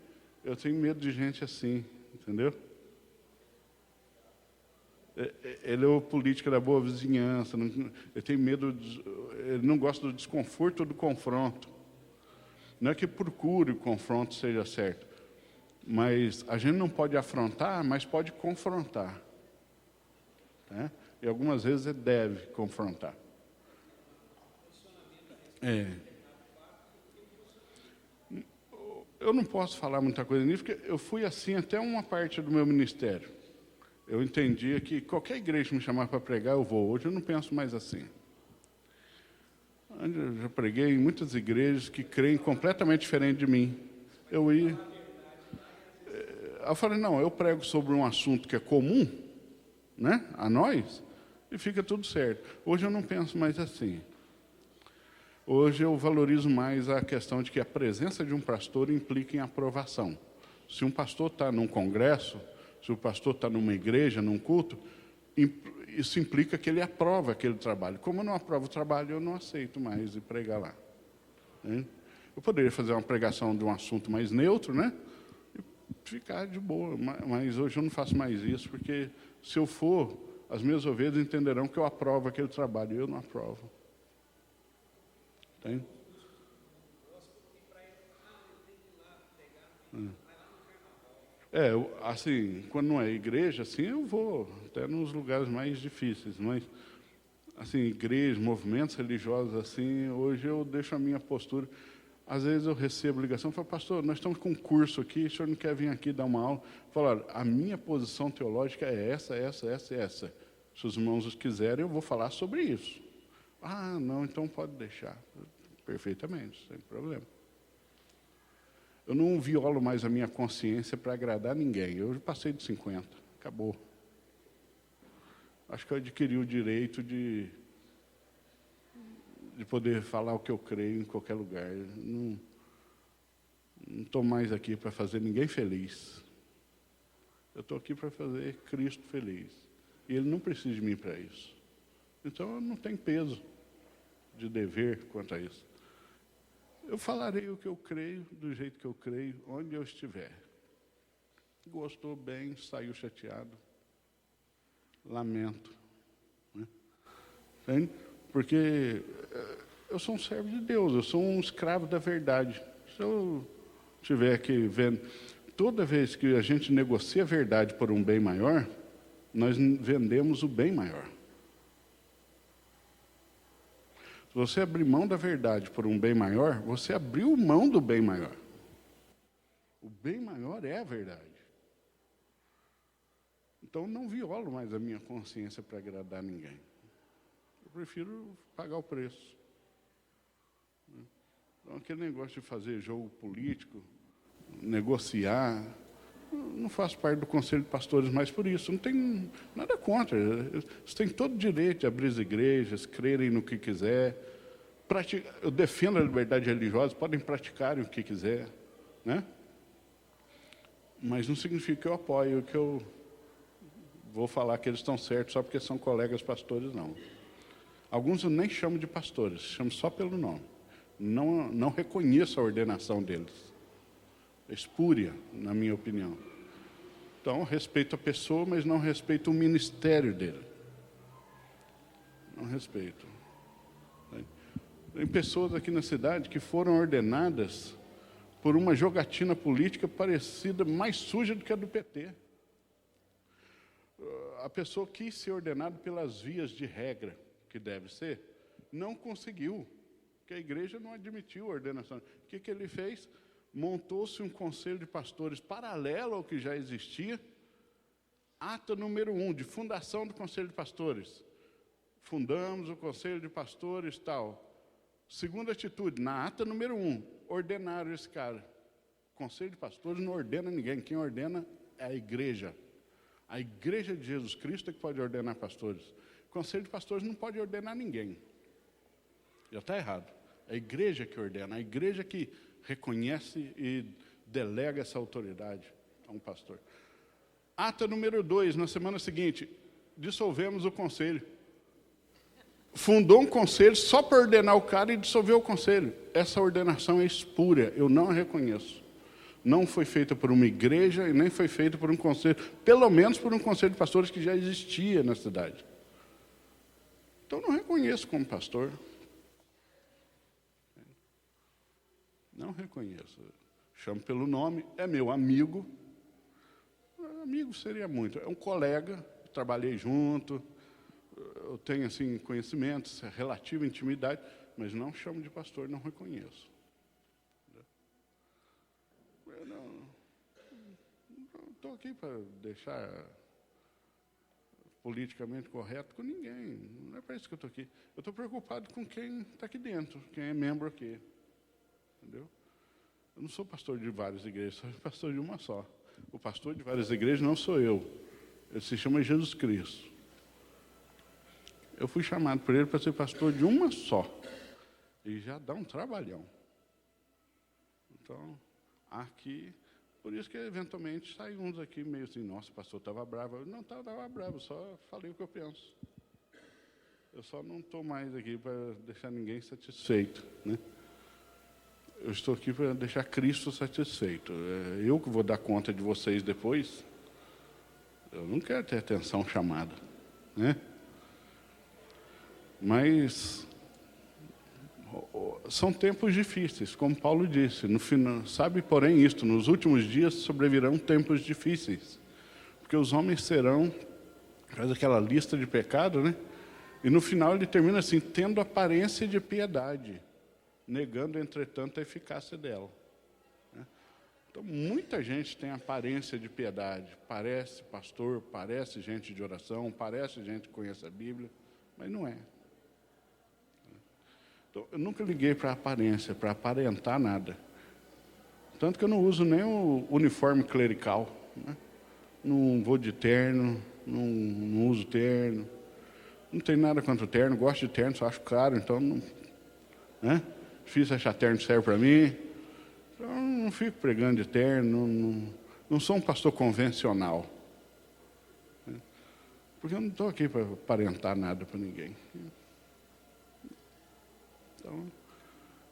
Speaker 1: Eu tenho medo de gente assim, entendeu? Ele é o político da boa vizinhança, ele tem medo, ele não gosta do desconforto ou do confronto. Não é que procure o confronto seja certo, mas a gente não pode afrontar, mas pode confrontar. Tá? E algumas vezes ele deve confrontar. Eu não posso falar muita coisa nisso, porque eu fui assim até uma parte do meu ministério. Eu entendia que qualquer igreja que me chamar para pregar, eu vou. Hoje eu não penso mais assim. Eu já preguei em muitas igrejas que creem completamente diferente de mim. Eu ia... Eu falei, não, eu prego sobre um assunto que é comum, né, a nós, e fica tudo certo. Hoje eu não penso mais assim. Hoje eu valorizo mais a questão de que a presença de um pastor implica em aprovação. Se um pastor está num congresso, se o pastor está numa igreja, num culto, isso implica que ele aprova aquele trabalho. Como eu não aprovo o trabalho, eu não aceito mais ir pregar lá. Eu poderia fazer uma pregação de um assunto mais neutro, né? E ficar de boa, mas hoje eu não faço mais isso, porque se eu for, as minhas ovelhas entenderão que eu aprovo aquele trabalho, e eu não aprovo. Tem? Assim, quando não é igreja, assim, eu vou até nos lugares mais difíceis, mas, assim, igrejas, movimentos religiosos, assim, hoje eu deixo a minha postura. Às vezes eu recebo ligação e falo, pastor, nós estamos com um curso aqui, o senhor não quer vir aqui dar uma aula? Eu falo, olha, a minha posição teológica é essa, essa, essa e essa. Se os irmãos quiserem, eu vou falar sobre isso. Ah, não, então pode deixar. Perfeitamente, sem problema. Eu não violo mais a minha consciência para agradar ninguém. Eu já passei de 50, acabou. Acho que eu adquiri o direito de poder falar o que eu creio em qualquer lugar. Não estou mais aqui para fazer ninguém feliz. Eu estou aqui para fazer Cristo feliz. E Ele não precisa de mim para isso. Então, eu não tenho peso de dever quanto a isso. Eu falarei o que eu creio, do jeito que eu creio, onde eu estiver. Gostou bem, saiu chateado. Lamento. Né? Entende? Porque eu sou um servo de Deus, eu sou um escravo da verdade. Se eu tiver que vendo, toda vez que a gente negocia a verdade por um bem maior, nós vendemos o bem maior. Se você abrir mão da verdade por um bem maior, você abriu mão do bem maior. O bem maior é a verdade. Então, não violo mais a minha consciência para agradar ninguém. Eu prefiro pagar o preço. Então, aquele negócio de fazer jogo político, negociar, não faço parte do Conselho de Pastores mais por isso. Não tenho nada contra. Eles têm todo o direito de abrir as igrejas, crerem no que quiser. Eu defendo a liberdade religiosa, podem praticarem o que quiser. Né? Mas não significa que eu apoio, que eu vou falar que eles estão certos só porque são colegas pastores, não. Alguns eu nem chamo de pastores, chamo só pelo nome. Não reconheço a ordenação deles. É espúria, na minha opinião. Então, respeito a pessoa, mas não respeito o ministério dele. Não respeito. Tem pessoas aqui na cidade que foram ordenadas por uma jogatina política parecida, mais suja do que a do PT. A pessoa quis ser ordenada pelas vias de regra, que deve ser, não conseguiu, porque a igreja não admitiu a ordenação. O que ele fez? Montou-se um conselho de pastores paralelo ao que já existia, ata número 1, de fundação do conselho de pastores. Fundamos o conselho de pastores, tal. Segunda atitude, na ata número 1, ordenaram esse cara. O conselho de pastores não ordena ninguém, quem ordena é a igreja. A igreja de Jesus Cristo é que pode ordenar pastores. O conselho de pastores não pode ordenar ninguém. Já está errado. É a igreja que ordena, a igreja que reconhece e delega essa autoridade a um pastor. Ata número 2, na semana seguinte, dissolvemos o conselho. Fundou um conselho só para ordenar o cara e dissolveu o conselho. Essa ordenação é espúria, eu não a reconheço. Não foi feita por uma igreja e nem foi feita por um conselho, pelo menos por um conselho de pastores que já existia na cidade. Então, não reconheço como pastor. Não reconheço. Chamo pelo nome, é meu amigo. Amigo seria muito. É um colega, trabalhei junto, eu tenho assim, conhecimentos, relativa intimidade, mas não chamo de pastor, não reconheço. Eu não estou aqui para deixar politicamente correto com ninguém. Não é para isso que eu estou aqui. Eu estou preocupado com quem está aqui dentro, quem é membro aqui. Entendeu? Eu não sou pastor de várias igrejas, sou pastor de uma só. O pastor de várias igrejas não sou eu. Ele se chama Jesus Cristo. Eu fui chamado por ele para ser pastor de uma só. E já dá um trabalhão. Então, aqui, por isso que eventualmente saem uns aqui meio assim, nossa, o pastor estava bravo. Eu não estava bravo, só falei o que eu penso. Eu só não estou mais aqui para deixar ninguém satisfeito, né? Eu estou aqui para deixar Cristo satisfeito. Eu que vou dar conta de vocês depois. Eu não quero ter atenção chamada, né? Mas são tempos difíceis, como Paulo disse. No final, sabe, porém, isto, nos últimos dias sobrevirão tempos difíceis, porque os homens serão, faz aquela lista de pecado, né? E no final ele termina assim, tendo aparência de piedade, negando, entretanto, a eficácia dela. Então, muita gente tem aparência de piedade, parece pastor, parece gente de oração, parece gente que conhece a Bíblia, mas não é. Então, eu nunca liguei para a aparência, para aparentar nada. Tanto que eu não uso nem o uniforme clerical, né? Não vou de terno, não uso terno, não tenho nada contra o terno, gosto de terno, só acho caro, então, não, né? Difícil achar terno que serve para mim. Então, eu não fico pregando de terno, não sou um pastor convencional. Né? Porque eu não estou aqui para aparentar nada para ninguém. Então,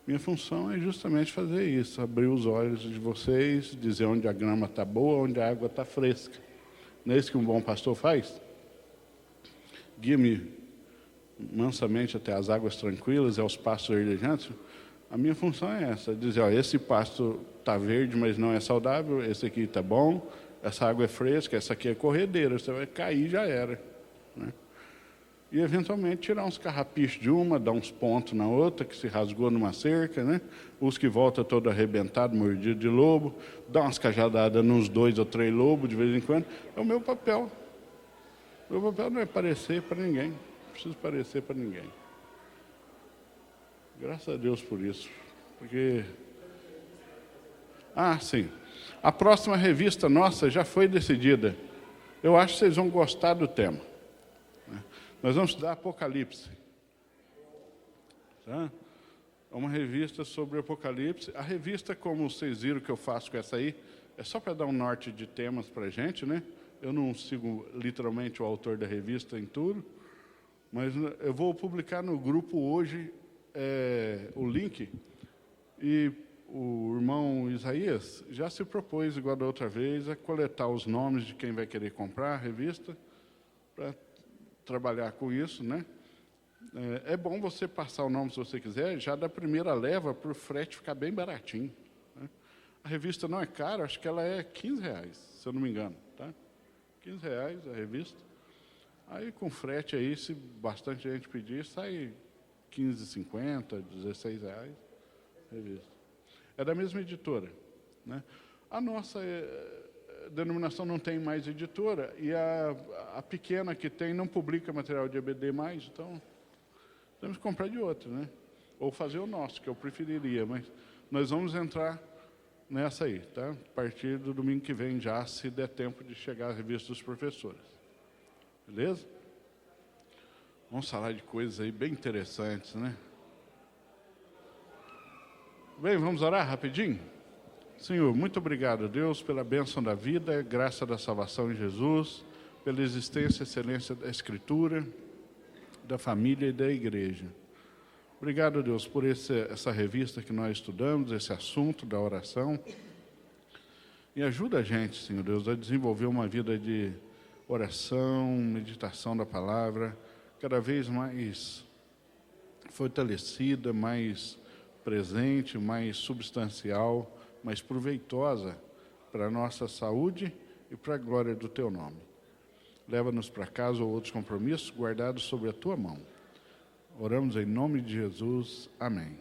Speaker 1: minha função é justamente fazer isso, abrir os olhos de vocês, dizer onde a grama está boa, onde a água está fresca. Não é isso que um bom pastor faz? Guia-me mansamente até as águas tranquilas e aos pastos verdejantes. A minha função é essa, dizer, ó, esse pasto está verde, mas não é saudável, esse aqui está bom, essa água é fresca, essa aqui é corredeira, você vai cair, já era. Né? E, eventualmente, tirar uns carrapichos de uma, dar uns pontos na outra, que se rasgou numa cerca, né? Os que voltam todo arrebentado, mordido de lobo, dar umas cajadadas nos 2 ou 3 lobos de vez em quando. É o meu papel. Meu papel não é parecer para ninguém, não preciso parecer para ninguém. Graças a Deus por isso, porque... Ah, sim. A próxima revista nossa já foi decidida. Eu acho que vocês vão gostar do tema. Nós vamos estudar Apocalipse. Tá? É uma revista sobre Apocalipse. A revista, como vocês viram que eu faço com essa aí, é só para dar um norte de temas para a gente, né? Eu não sigo literalmente o autor da revista em tudo, mas eu vou publicar no grupo hoje o link, e o irmão Isaías já se propôs, igual da outra vez, a coletar os nomes de quem vai querer comprar a revista, para trabalhar com isso, né? É bom você passar o nome, se você quiser, já da primeira leva, para o frete ficar bem baratinho. Né? A revista não é cara, acho que ela é R$15, se eu não me engano. Tá? R$15 a revista. Aí, com frete, aí, se bastante gente pedir, sai R$15,50, R$16 a revista. É da mesma editora. Né? A nossa denominação não tem mais editora, e a pequena que tem não publica material de EBD mais, então temos que comprar de outra, né? Ou fazer o nosso, que eu preferiria, mas nós vamos entrar nessa aí, tá? A partir do domingo que vem já, se der tempo de chegar a revista dos professores. Beleza? Vamos falar de coisas aí bem interessantes, né? Bem, vamos orar rapidinho? Senhor, muito obrigado, Deus, pela bênção da vida, graça da salvação em Jesus, pela existência e excelência da Escritura, da família e da igreja. Obrigado, Deus, por essa revista que nós estudamos, esse assunto da oração. E ajuda a gente, Senhor Deus, a desenvolver uma vida de oração, meditação da palavra, cada vez mais fortalecida, mais presente, mais substancial, mais proveitosa para a nossa saúde e para a glória do Teu nome. Leva-nos para casa ou outros compromissos guardados sobre a Tua mão. Oramos em nome de Jesus. Amém.